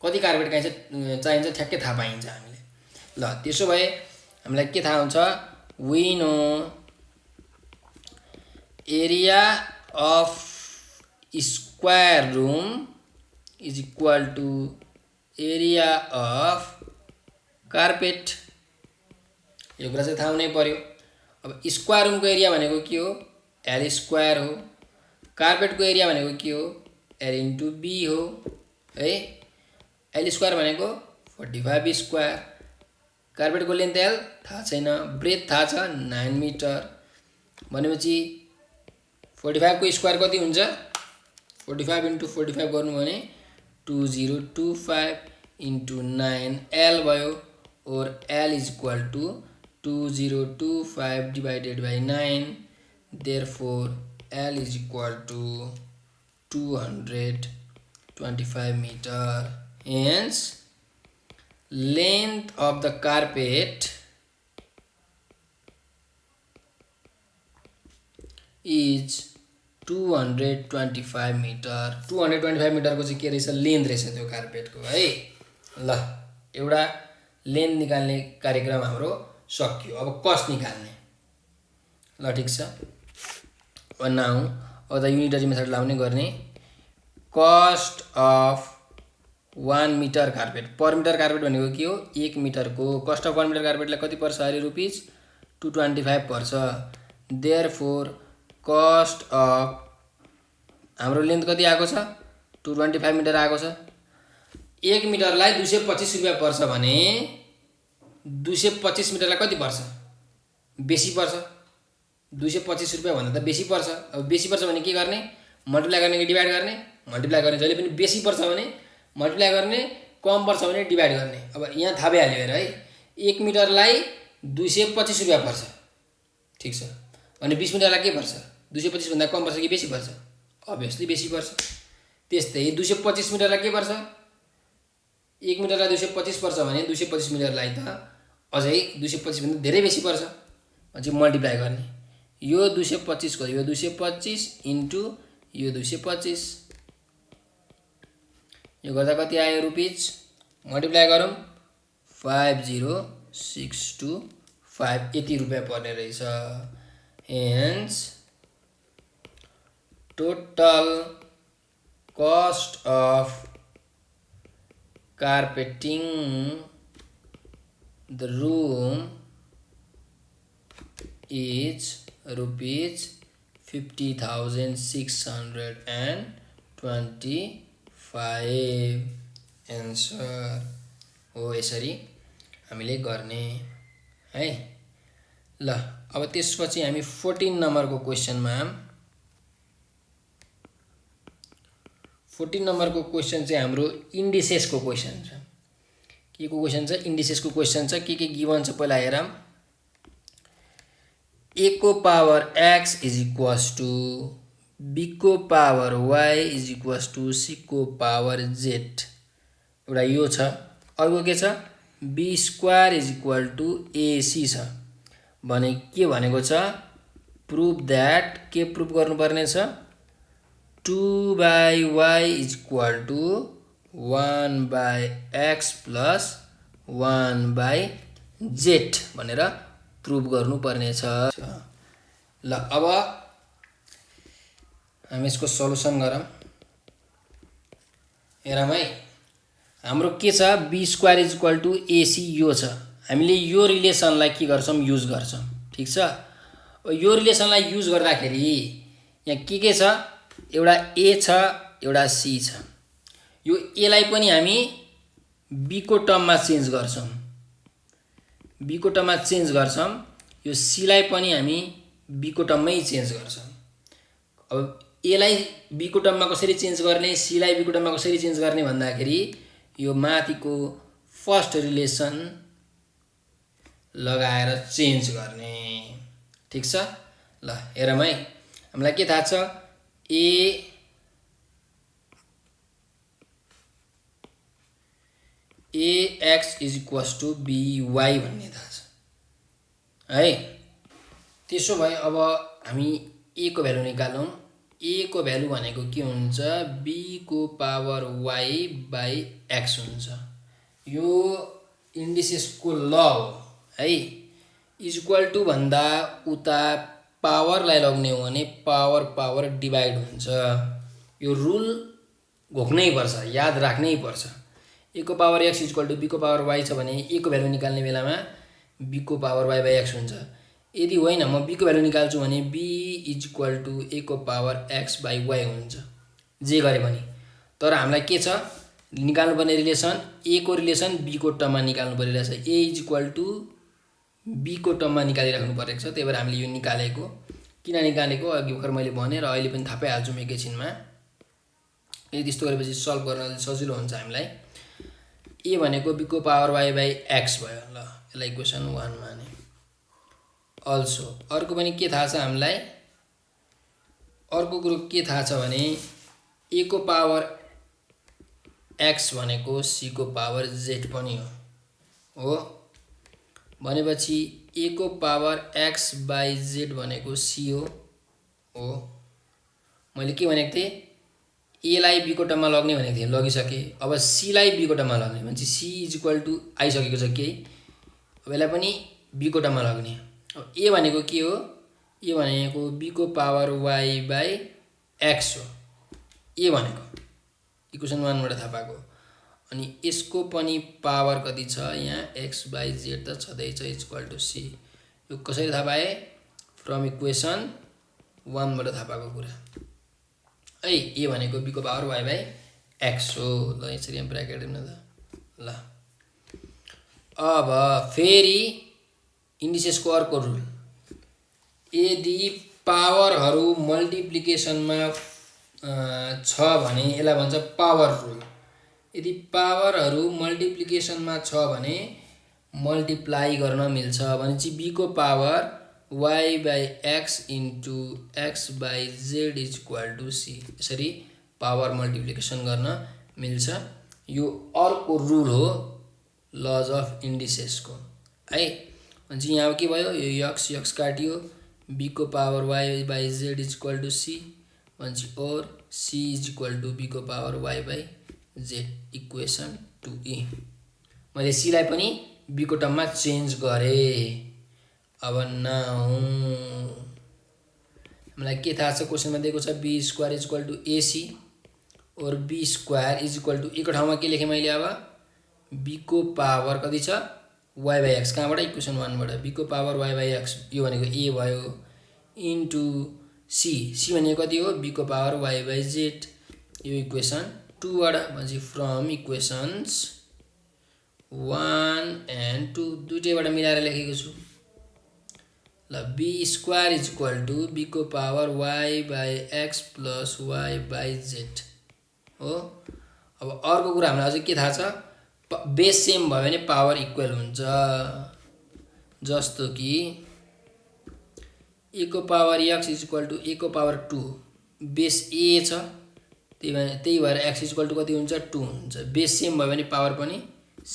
कति कार्पेट चाहिन्छ ठ्याक्कै थाहा पाइन्छ हामीले। ल त्यसो भए हामीलाई के थाहा हुन्छ, we know area of square room is equal to area of carpet. यो कुरा चाहिँ थाहा हुनै पर्यो। अब स्क्वायर रुमको एरिया भनेको के हो, एल स्क्वायर हो। कार्पेटको एरिया भनेको के हो, एल इन्टु बी हो है। एल स्क्वायर भनेको 45 स्क्वायर। कार्पेटको लेन्थ एल थाहा छैन, ब्रेथ थाहा छ 9 मिटर भनेपछि 45 को स्क्वायर कति हुन्छ, 45 इन्टु 45 गर्नु भने 2025 इन्टु 9 एल भयो। और L is equal to 2025 divided by 9। Therefore L is equal to 225 meter. Hence, length of the carpet is 225 meter. 225 meter को चाहिँ के रहेछ, लेन्थ रहेछ त्यो कार्पेटको है। ल एउटा लेन्थ निकाल्ने कार्यक्रम हाम्रो सक्यो। अब कस्ट निकाल्ने। ल ठिक छ। नाउ अब त युनिटरी मेथड लाउने गर्ने। Cost of 1 metre carpet, per metre carpet भनेको के हो, 1 मिटरको कस्ट अफ 1 मिटर कार्पेटलाई कति पर्छ अरे, रुपिस 225 पर्छ। देयरफोर कस्ट अफ हाम्रो लेन्थ कति आएको छ, 225 मिटर आएको छ। 1 मिटरलाई 225 रुपियाँ पर्छ भने 225 मिटरलाई कति पर्छ, बेसी पर्छ। 225 रुपियाँ भन्दा त बेसी पर्छ। अब बेसी पर्छ भने के गर्ने, मल्टिप्लाई गर्ने कि डिभाइड गर्ने, मल्टिप्लाई गर्ने। जहिले पनि बेसी पर्छ भने मल्टिप्लाई गर्ने, कम पर्छ भने डिभाइड गर्ने। अब यहाँ थाहा भइहाल्यो हेर है, 1 मिटरलाई 225 रुपियाँ पर्छ, ठिक छ। अनि 20 मिटरलाई के पर्छ, 225 भन्दा कम पर्छ कि बेसी पर्छ, अभियसली बेसी पर्छ। त्यस्तै 225 मिटरलाई के पर्छ, 1 मिटरलाई 225 पर्छ भने 225 मिटरलाई त अझै 225 भन्दा धेरै बेसी पर्छ, अझै मल्टिप्लाई गर्ने। यो 225 को यो 225 इन्टु यो 225, यो गर्दा कति आयो रुपिस, मल्टिप्लाई गरौँ 50,625 यति रुपियाँ पर्ने रहेछ। Hence total cost of carpeting the room is rupees 50,625 answer हो। यसरी हामीले गर्ने है। ल अब त्यसपछि हामी 14 नम्बरको क्वेसनमा 14 नम्बरको क्वेसन चाहिँ हाम्रो इन्डिसेसको क्वेसन छ। के को क्वेसन छ, इन्डिसेसको क्वेसन छ। के गिभन छ पहिला हेरौँ। ए को power X is equals to B को power Y is equals to C को पावर जेड, एउटा यो छ। अर्को के छ, B square is equal to A C छ भने के भनेको छ, प्रुभ द्याट, के प्रुभ गर्नुपर्ने छ, 2/y is equal to 1/x plus 1/z भनेर प्रुभ गर्नुपर्ने छ। ल अब हामी यसको सल्युसन गरौँ। हेरौँ है, हाम्रो के छ, B square is equal to AC यो छ। हामीले यो रिलेसनलाई के गर्छौँ, युज गर्छौँ, ठिक छ। यो रिलेसनलाई युज गर्दाखेरि यहाँ के छ, एउटा ए छ, एउटा सी छ। यो ए लाई पनि हामी b को टर्ममा चेन्ज गर्छौं b को टर्ममा चेन्ज गर्छौं यो c लाई पनि हामी b को टर्ममै चेन्ज गर्छौं अब a लाई b को टर्ममा कसरी चेन्ज गर्ने c लाई b को टर्ममा कसरी चेन्ज गर्ने भन्दाखेरि यो माथिको फर्स्ट रिलेसन लगाएर चेन्ज गर्ने ठीक छ ल हेरौँ है हामीलाई के थाहा छ ax = by भन्ने थाहा छ है त्यसो भए अब हामी a को भ्यालु निकालौं a को भ्यालु भनेको के हुन्छ b को पावर y / x हुन्छ यो इन्डिसेसको ल हो है इक्वल टु भन्दा उता पावरलाई लग्ने हो भने पावर डिभाइड हुन्छ यो रुल घोक्नै पर्छ याद राख्नै पर्छ a को पावर x = b को पावर y छ भने a को भ्यालु निकाल्ने बेलामा b को पावर y / x हुन्छ यदि होइन म b को भ्यालु निकाल्छु भने b = a को पावर x / y हुन्छ जे गरे पनि तर हामीलाई के छ निकाल्नु पर्ने रिलेसन a को रिलेसन b को टर्ममा निकाल्नु परिरहेछ a = b को टर्ममा निकालिराख्नु परेको छ त्यही भएर हामीले यो निकालेको किन निकालेको अघि भर्खर मैले भने र अहिले पनि थाहा पाइहाल्छौँ एकैछिनमा यदि त्यस्तो गरेपछि सल्भ गर्न सजिलो हुन्छ हामीलाई a भनेको b को पावर y / x भयो ल यसलाई इक्वेसन 1 माने अल्सो अर्को पनि के थाहा छ हामीलाई अर्को कुरो के थाहा छ भने a को पावर x भनेको c को पावर z पनि हो भनेपछि a को पावर x / z भनेको c हो मैले के भनेको थिएँ a लाई b को टर्ममा लग्ने भनेको थिएँ लगिसके अब c लाई b को टर्ममा लग्ने भनेपछि c = आइसकेको छ के अब यसलाई पनि b को टर्ममा लग्ने अब a भनेको के हो a भनेको b को पावर y / x हो a भनेको इक्वेसन 1 बाट थाहा पाएको अनि यसको पनि पावर कति छ यहाँ x / z त छँदैछ = c यो कसरी थाहा पाए फ्रम इक्वेसन 1 बाट थाहा पाएको कुरा है a भनेको b को पावर y / x हो ल यसरी हम ब्र्याकेट दिनु त ल अब फेरि इन्डिसेसको अर्को रुल यदि पावरहरु मल्टिप्लिकेसनमा छ भने यसलाई भन्छ पावर रुल यदि पावरहरु मल्टिप्लिकेसनमा छ भने मल्टिप्लाई गर्न मिल्छ भनेपछि b को power y / x * x / z = c यसरी पावर मल्टिप्लिकेसन गर्न मिल्छ यो अर्को रुल हो लज अफ इन्डिसेसको है भनेपछि यहाँ के भयो यो x काटियो b को पावर y / z = c भनेपछि और c = b को power y / z equation 2e मैले c लाई पनि b को टर्ममा चेन्ज गरे अब नाउ हामीलाई के थाहा छ क्वेशनमा दिएको छ b² = ac और b² = एक ठाउँमा के लेखे मैले अब b को पावर कति छ y / x कहाँबाट इक्वेसन 1 बाट b को पावर y / x यो भनेको a भयो इन्टु c भनेको कति हो b को पावर y / z यो इक्वेसन 2 बाट भनेपछि फ्रम इक्वेसन्स 1 and 2 दुईटैबाट मिलाएर लेखेको छु ल b² = b को power y / x + y / z हो अब अर्को कुरा हामीलाई अझै के थाहा छ बेस सेम भयो भने पावर इक्वल हुन्छ जस्तो कि a को पावर x = a को पावर 2 बेस a छ त्यही भएर x = कति हुन्छ 2 हुन्छ बेस सेम भयो भने पावर पनि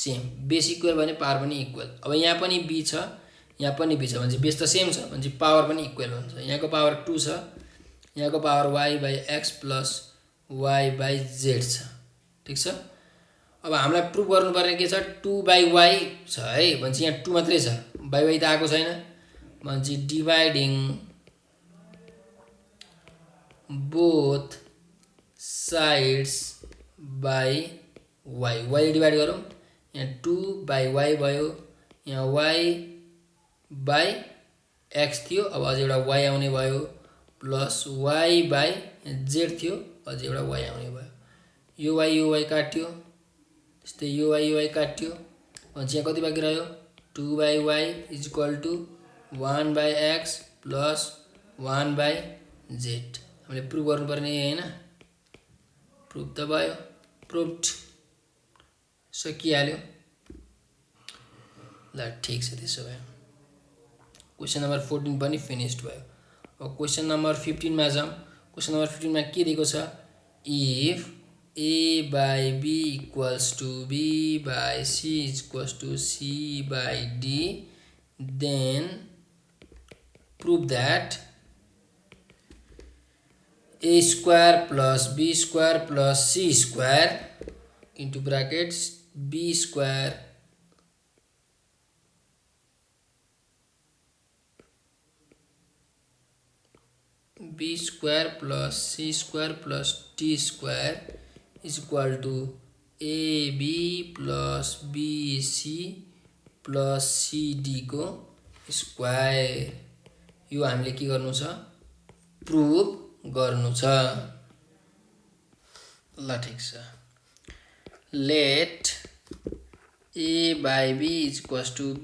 सेम बेस इक्वल भयो भने पावर पनि इक्वल अब यहाँ पनि b छ यहाँ पनि b छ भने बेस त सेम छ भने पावर पनि इक्वल हुन्छ यहाँको पावर 2 छ यहाँको power y / x + y / z छ ठीक छ अब हामीलाई प्रुफ गर्नुपर्ने के छ 2/y छ है भने यहाँ 2 मात्रै छ y त आएको छैन भने dividing both sides by y divide गरौँ यहाँ 2/y भयो यहाँ y / x थियो अब अझै एउटा y आउने भयो प्लस y / z थियो अझै एउटा y आउने भयो यो y काट्यो यस्तै युवाई काट्यो भनेपछि यहाँ कति बाँकी रह्यो 2/y = 1/x + 1/z। हामीले प्रुभ गर्नुपर्ने हैन, प्रुभ त भयो, प्रुभड सकिहाल्यो। ल ठीक छ, त्यसो भए क्वेसन नम्बर 14 पनि फिनिस्ड भयो। अब क्वेसन नम्बर 15 मा जाउँ। क्वेसन नम्बर 15 मा के दिएको छ, if a/b = b/c = c/d then prove that a² + b² + c² into brackets b² b² + c² + d² is equal to ab + bc + cd को स्क्वायर। यो हामीले के गर्नु छ, प्रुभ गर्नु छ। ल ठीक छ, late a/b =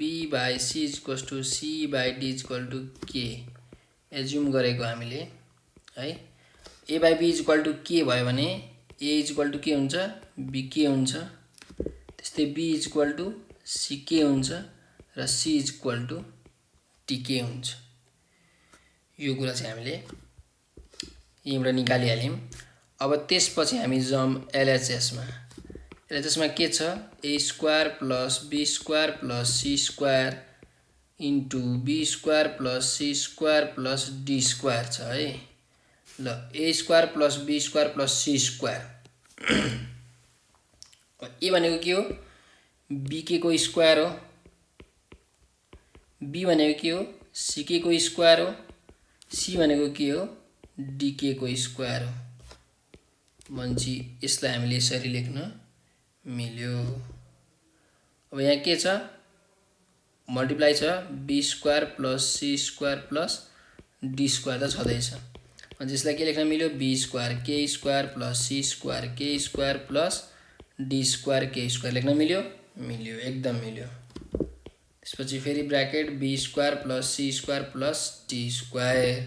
b/c = c/d = k assume गरेको हामीले है। a/b = k भयो भने a = के हुन्छ, bk हुन्छ, त्यस्तै b = ck हुन्छ र c = tk हुन्छ। यो कुरा चाहिँ हामीले यहीँबाट निकालिहाल्यौँ। अब त्यसपछि हामी जाउँ LHS मा। LHS मा के छ, a² + b² + c² into b² + c² + d² छ है। ल a² + b² + c², ए भनेको के हो, bk को स्क्वायर हो, b भनेको के हो, ck को स्क्वायर हो, c भनेको के हो, dk को स्क्वायर हो। भनेपछि यसलाई हामीले यसरी लेख्न मिल्यो। अब यहाँ के छ, मल्टिप्लाई छ, b² + c² + d² त छँदैछ। अनि यसलाई के लेख्न मिल्यो, b² k² + c² k² + d² k² लेख्न मिल्यो, मिल्यो, एकदम मिल्यो। त्यसपछि फेरि ब्र्याकेट b² + c² + d²।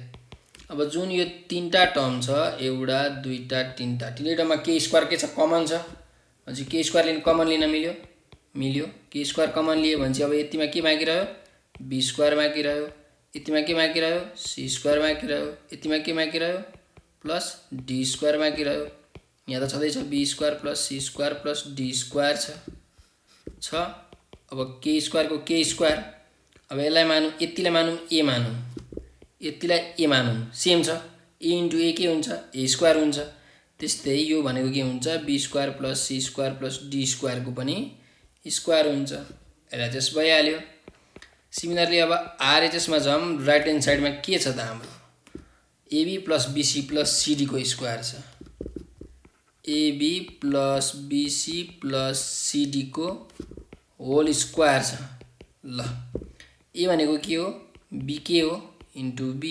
अब जुन यो तीनटा टर्म छ, एउटा दुईटा तीनटा, तीनैटामा k² के छ, कमन छ। भनेपछि k² कमन लिन मिल्यो, मिल्यो। k² कमन लिए भने अब यतिमा के बाँकी रह्यो, b² बाँकी रह्यो, यतिमा के बाँकी रह्यो, c² बाँकी रह्यो, यतिमा के बाँकी रह्यो, प्लस d² बाँकी रह्यो। यहाँ त छँदैछ b² + c² + d² छ। अब k² को k², अब यसलाई मानौँ, यतिलाई मानौँ a मानौँ, यतिलाई a मानौँ, सेम छ, a * a के हुन्छ, a² हुन्छ। त्यस्तै यो भनेको के हुन्छ, b² + c² + d² को पनि स्क्वायर हुन्छ। LHS भइहाल्यो। सिमिलरली अब RHS मा जाउँ। राइट ह्यान्ड साइडमा के छ त, हाम्रो AB + BC + CD को स्क्वायर छ, AB + BC + CD को होल स्क्वायर छ। ल a भनेको के हो, BK हो इन्टु B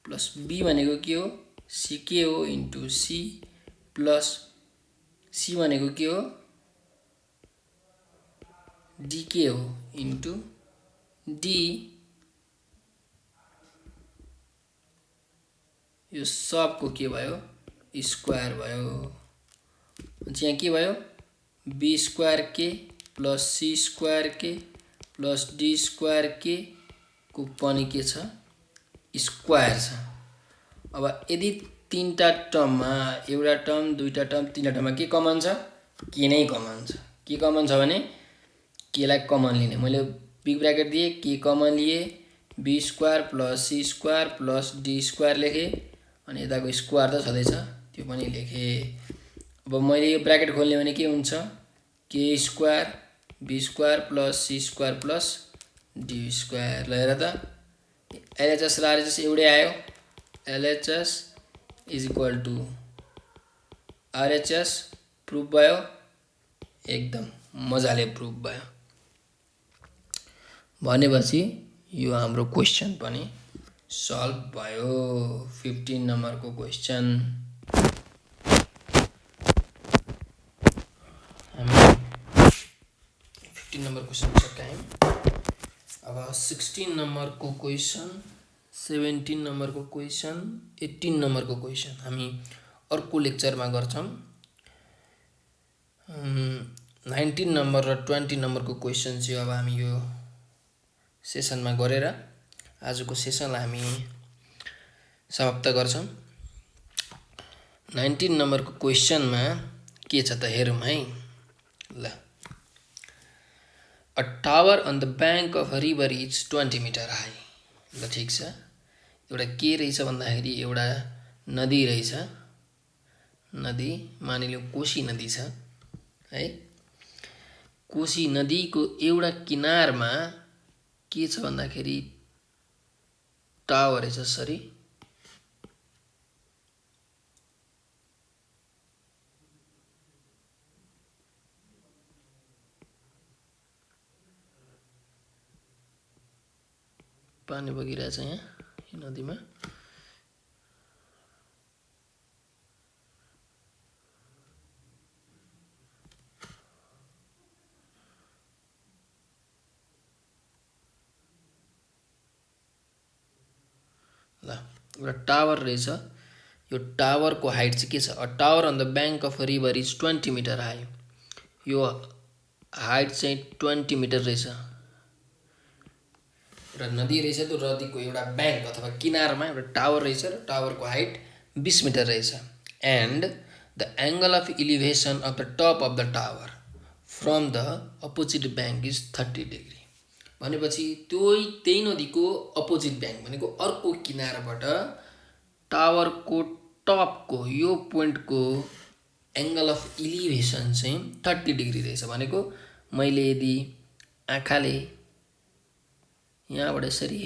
प्लस B भनेको के हो, CK हो इन्टु C प्लस C भनेको के हो, DK हो इन्टु D। यो सबको के भयो, स्क्वायर भयो। यहाँ के भयो, b² + c² + d² को पनि के छ, स्क्वायर छ। अब यदि तीनटा टर्ममा एउटा टर्म, दुईटा टर्म, तीनटा टर्ममा के कमन छ, के नै कमन छ। के कमन छ भने केलाई कमन लिने, मैले बिग ब्र्याकेट दिए, के कमन लिए, b² + c² + d² लेखेँ, अनि यताको स्क्वायर त छँदैछ, त्यो पनि लेखेँ। अब मैले यो ब्र्याकेट खोल्ने भने के हुन्छ, k² b² + c² + d²। ल हेर त, LHS र RHS एउटै आयो। LHS = RHS प्रुफ भयो, एकदम मजाले प्रुफ भयो। भनेपछि यो हाम्रो क्वेसन पनि सल्भ भयो। 15 नम्बरको क्वेसन। 15 number question सकायौँ। अब 16 नम्बरको क्वेसन, 17 नम्बरको क्वेसन, 18 नम्बरको क्वेसन हामी अर्को लेक्चरमा गर्छौँ। 19 नम्बर र 20 नम्बरको क्वेसन चाहिँ अब हामी यो सेसनमा गरेर आजको सेसनलाई हामी समाप्त गर्छौँ। 19 नम्बरको क्वेसनमा के छ त हेरौँ है। ल, a tower on the bank of a river is 20 metre high. ल ठिक छ, एउटा के रहेछ भन्दाखेरि एउटा नदी रहेछ, नदी मानिलिउँ कोशी नदी छ है। कोशी नदीको एउटा किनारमा के छ भन्दाखेरि टावर रहेछ। सरी, पानी बगिरहेछ यहाँ यो नदीमा। ल, एउटा टावर रहेछ, यो टावरको हाइट चाहिँ के छ? A tower on the bank of a river is 20 metre high. यो हाइट चाहिँ 20 मिटर रहेछ। एउटा नदी रहेछ, त्यो नदीको एउटा ब्याङ्क अथवा किनारमा एउटा टावर रहेछ र टावरको हाइट 20 मिटर रहेछ। And the angle of elevation of the top of the tower from the opposite bank is 30 degree. भनेपछि त्यही नदीको अपोजिट ब्याङ्क भनेको अर्को किनारबाट टावरको टपको यो पोइन्टको एङ्गल अफ इलिभेसन चाहिँ 30 डिग्री रहेछ। भनेको मैले यदि आँखाले यहाँबाट यसरी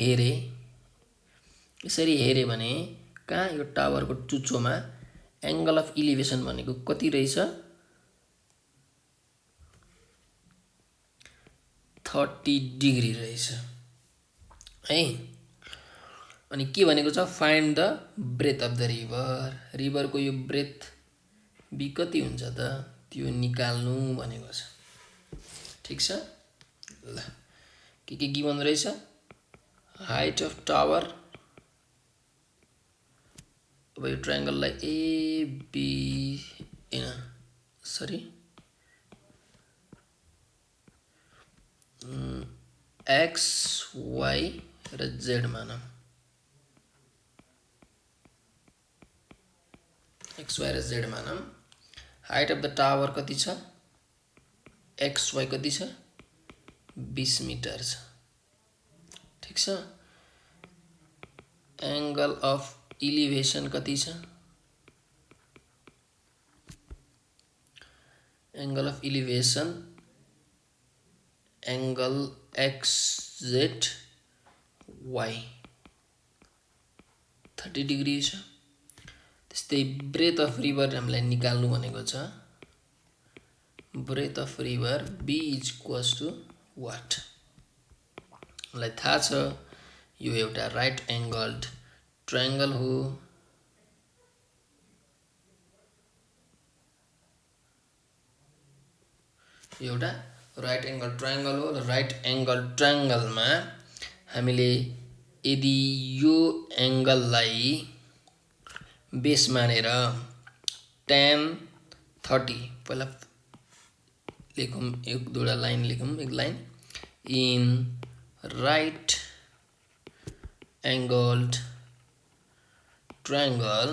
हेरेँ भने कहाँ यो टावरको चुच्चोमा एङ्गल अफ इलिभेसन भनेको कति रहेछ? 30 डिग्री रहेछ है। अनि के भनेको छ? Find the breadth of the river. रिभरको यो ब्रेथ बी कति हुन्छ त त्यो निकाल्नु भनेको छ। ठिक छ। ल, के गिभन रहेछ? हाइट अफ टावर, अब यो ट्रायङ्गललाई एबी एक्स वाई र जेड मानौँ। एक्स वाई र जेड मानौँ। हाइट अफ द टावर कति छ? एक्स वाई कति छ? 20 मिटर छ। ठिक छ। एङ्गल अफ इलिभेसन कति छ? Angle of elevation angle X Z Y 30 degree छ। त्यस्तै ब्रेथ अफ रिभर हामीलाई निकाल्नु भनेको छ। Breadth of river B is equals to what? हामीलाई थाहा छ यो एउटा राइट एङ्गल्ड ट्रायङ्गल हो। एउटा राइट एङ्गल ट्रायङ्गल हो र राइट एङ्गल ट्रायङ्गलमा हामीले यदि यो एङ्गललाई बेस मानेर tan 30, पहिला लेखौँ, एक दुईवटा लाइन लेखौँ, एक line in right angled triangle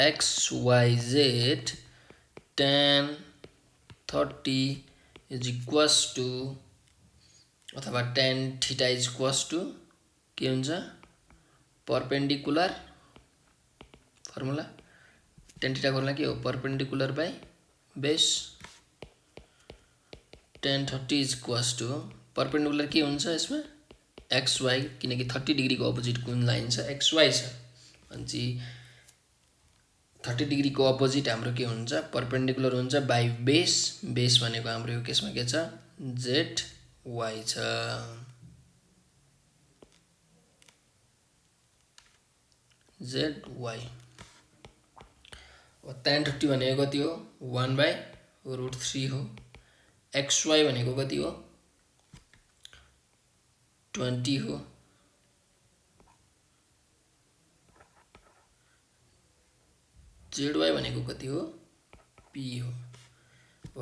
XYZ tan 30 is equals to अथवा tan theta is equals to के हुन्छ? Perpendicular formula tan theta formula के हो? Perpendicular by base. tan 30 is equals to perpendicular के हुन्छ यसमा? XY, किनकि 30 डिग्रीको अपोजिट कुन लाइन छ? XY छ। भनेपछि 30 डिग्रीको अपोजिट हाम्रो के हुन्छ? परपेन्डिकुलर हुन्छ बाई बेस। बेस भनेको हाम्रो यो केसमा के छ? ZY छ। ZY। अब tan 30 भनेको कति हो? 1/√3 हो। XY भनेको कति हो 20 हो ZY भनेको कति हो P हो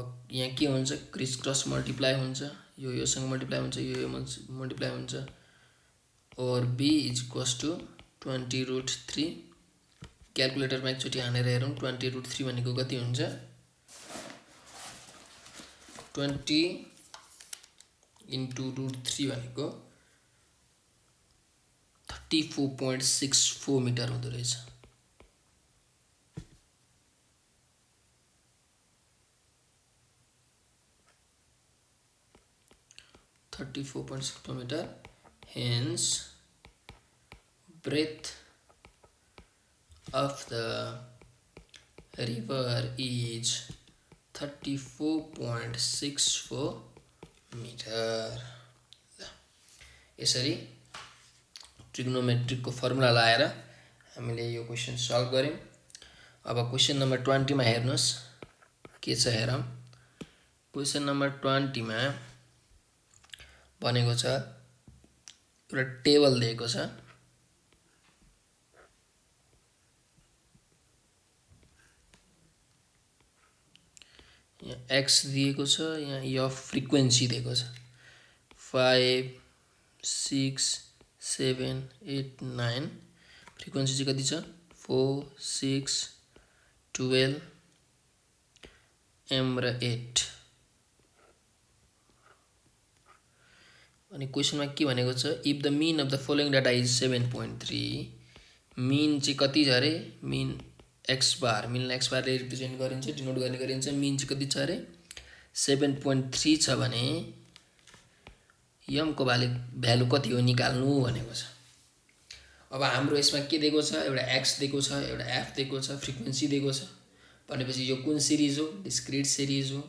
अब यहाँ के हुन्छ क्रिस क्रस मल्टिप्लाई हुन्छ यो योसँग मल्टिप्लाई हुन्छ यो मल्टिप्लाई हुन्छ और B = 20√3 क्याल्कुलेटरमा एकचोटि हानेर हेरौँ 20√3 भनेको कति हुन्छ 20 × √3 भनेको 34.64 मिटर हुँदो रहेछ 34.64 meter. Hence, breadth of the river is 34.64 meter. यसरी ट्रिग्नोमेट्रिक को फर्मुला लाएर हामीले यो क्वेशन सल्भ गर्यौं। अब क्वेशन नम्बर 20 मा हेर्नुस् के छ हेरौं। क्वेशन नम्बर 20 मा भनेको छ एउटा टेबल दिएको छ। यहाँ x दिएको छ, यहाँ यो फ्रिक्वेन्सी दिएको छ 5 6 7 8 9 फ्रिक्वेन्सी चाहिँ कति छ 4 6 12 m र 8 अनि क्वेशनमा के भनेको छ if the mean of the following data is 7.3 मीन चाहिँ कति छ रे मीन x बार मीनलाई x बारले रिप्रेजेन्ट गरिन्छ डिनोट गर्ने गरिन्छ मीन चाहिँ कति छ रे 7.3 छ भने m को भ्यालु कति हो निकाल्नु भनेको छ। अब हाम्रो यसमा के दिएको छ एउटा x दिएको छ एउटा f दिएको छ फ्रिक्वेन्सी दिएको छ भनेपछि यो कुन सिरिज हो डिस्क्रिट सिरिज हो।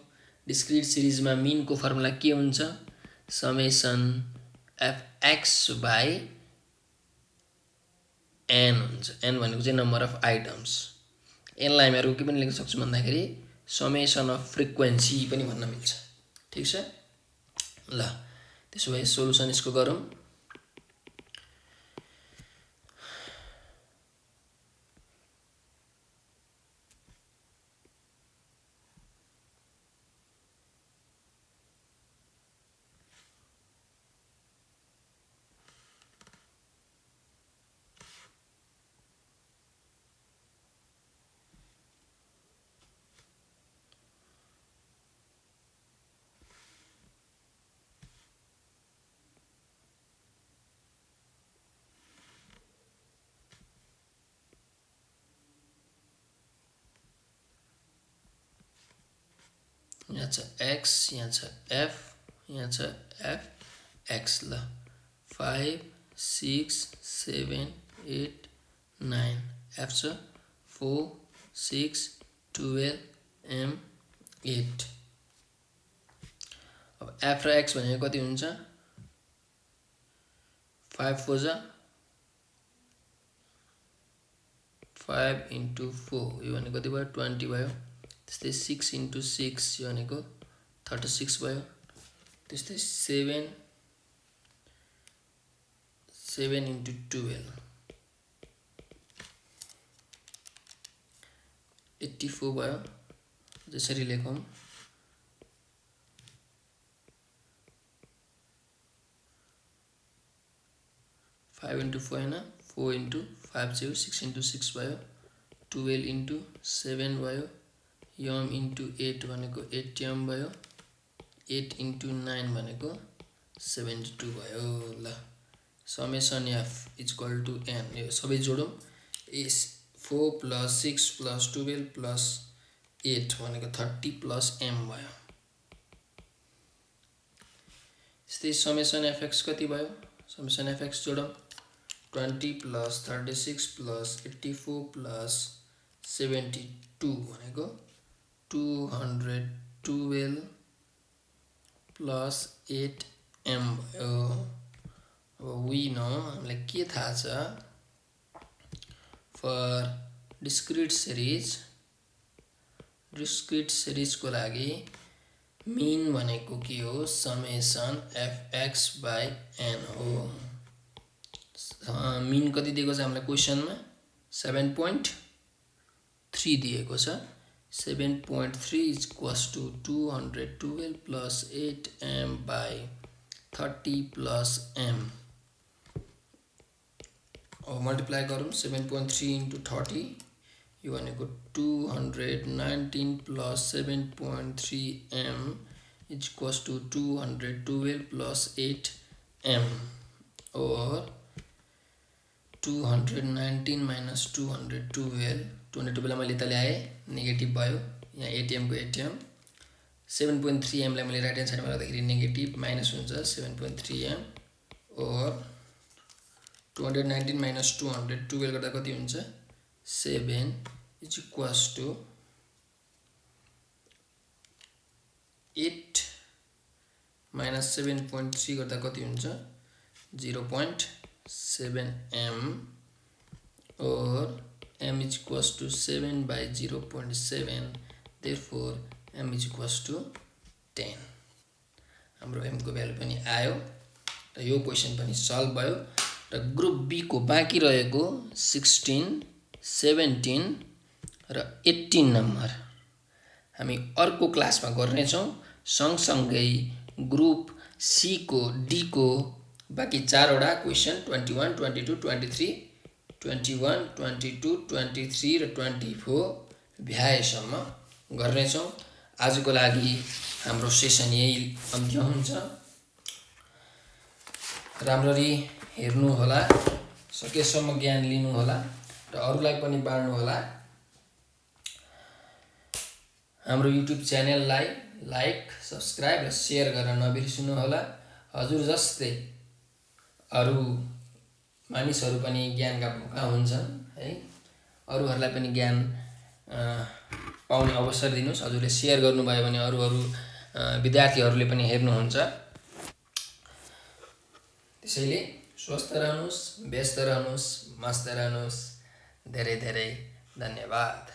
डिस्क्रिट सिरिजमा मीन को फर्मुला के हुन्छ समेसन fx by n हुन्छ। n भनेको चाहिँ नम्बर अफ आइटम्स। n लाई हामीहरु के पनि लेख्न सक्छौं भन्दाखेरि समेसन अफ फ्रिक्वेन्सी पनि भन्न मिल्छ। ठीक छ ल त्यसो भए सोलुसन यसको गरौँ। यहाँ छ x यहाँ छ f यहाँ छ f x ल 5 6 7 8 9 f छ 4 6 12 m 8 अब f र x भनेको कति हुन्छ 5 4 जा 5 into 4 यो भनेको कति भयो 20 भयो। त्यस्तै 6 into 6 यो भनेको 36 भयो। त्यस्तै 7 into 12 84 भयो। जसरी लेखौं 5 into 4 हैन 4 into 5 चाहिँ 6 into 6 भयो 12 into 7 भयो m into 8 भनेको 8m भयो 8 into 9 भनेको 72 भयो। ल summation f equal to n यो सबै जोडौं इस 4 plus 6 plus 12 plus 8 भनेको 30 plus m भयो। त्यस्तै समेसन fx कति भयो summation fx जोडौं 20 plus 36 plus 84 plus 72 भनेको 212 plus 8m भयो। अब we know हामीलाई के थाहा छ for discrete series को लागि मिन भनेको के हो समेसन fx बाई n हो। मिन कति दिएको छ हामीलाई क्वेसनमा 7.3 दिएको छ। 7.3 इज इक्वल्स टु 212 प्लस 8m बाई 30 प्लस m। अब मल्टिप्लाई गरौँ 7.3 इन्टु 30 यो भनेको 219 plus 7.3m is equals to 212 प्लस 8m और 219 माइनस 212 212 मैले यता ल्याएँ नेगेटिभ भयो यहाँ एटिएम को एटिएम 7.3m लाई मैले राइट ह्यान्ड साइडमा राख्दाखेरि नेगेटिभ माइनस हुन्छ 7.3m और 219 माइनस 212 गर्दा कति हुन्छ 7 इज इक्वल्स टु 8 माइनस 7.3 गर्दा कति हुन्छ 0.7m और m is equals to 7 by 0.7 therefore m is equals to 10। हाम्रो m को भ्यालु पनि आयो र यो क्वेशन पनि सल्भ भयो र ग्रुप बी को बाँकी रहेको 16, 17 र 18 नम्बर हामी अर्को क्लासमा गर्नेछौँ। सँगसँगै ग्रुप सी को डी को बाँकी 4 वटा क्वेशन 21, 22, 23, 21, 22, 23 र 24 भ्याएसम्म गर्नेछौँ। आजको लागि हाम्रो सेसन यही अन्त्य हुन्छ। राम्ररी हेर्नु होला, सकेसम्म ज्ञान लिनु होला र अरूलाई पनि बाँड्नु होला। हाम्रो युट्युब च्यानललाई लाइक, सब्स्क्राइब र शेयर गर्न नबिर्सनु होला। हजुर जस्तै अरू मानिसहरू पनि ज्ञानका भोका हुन्छन् है, अरूहरूलाई पनि ज्ञान पाउने अवसर दिनुस्। हजुरले शेयर गर्नुभयो भने अरू विद्यार्थीहरूले पनि हेर्नुहुन्छ। त्यसैले स्वस्थ रहनुस्, व्यस्त रहनुस्, मस्त रहनुस्। धेरै धेरै धन्यवाद।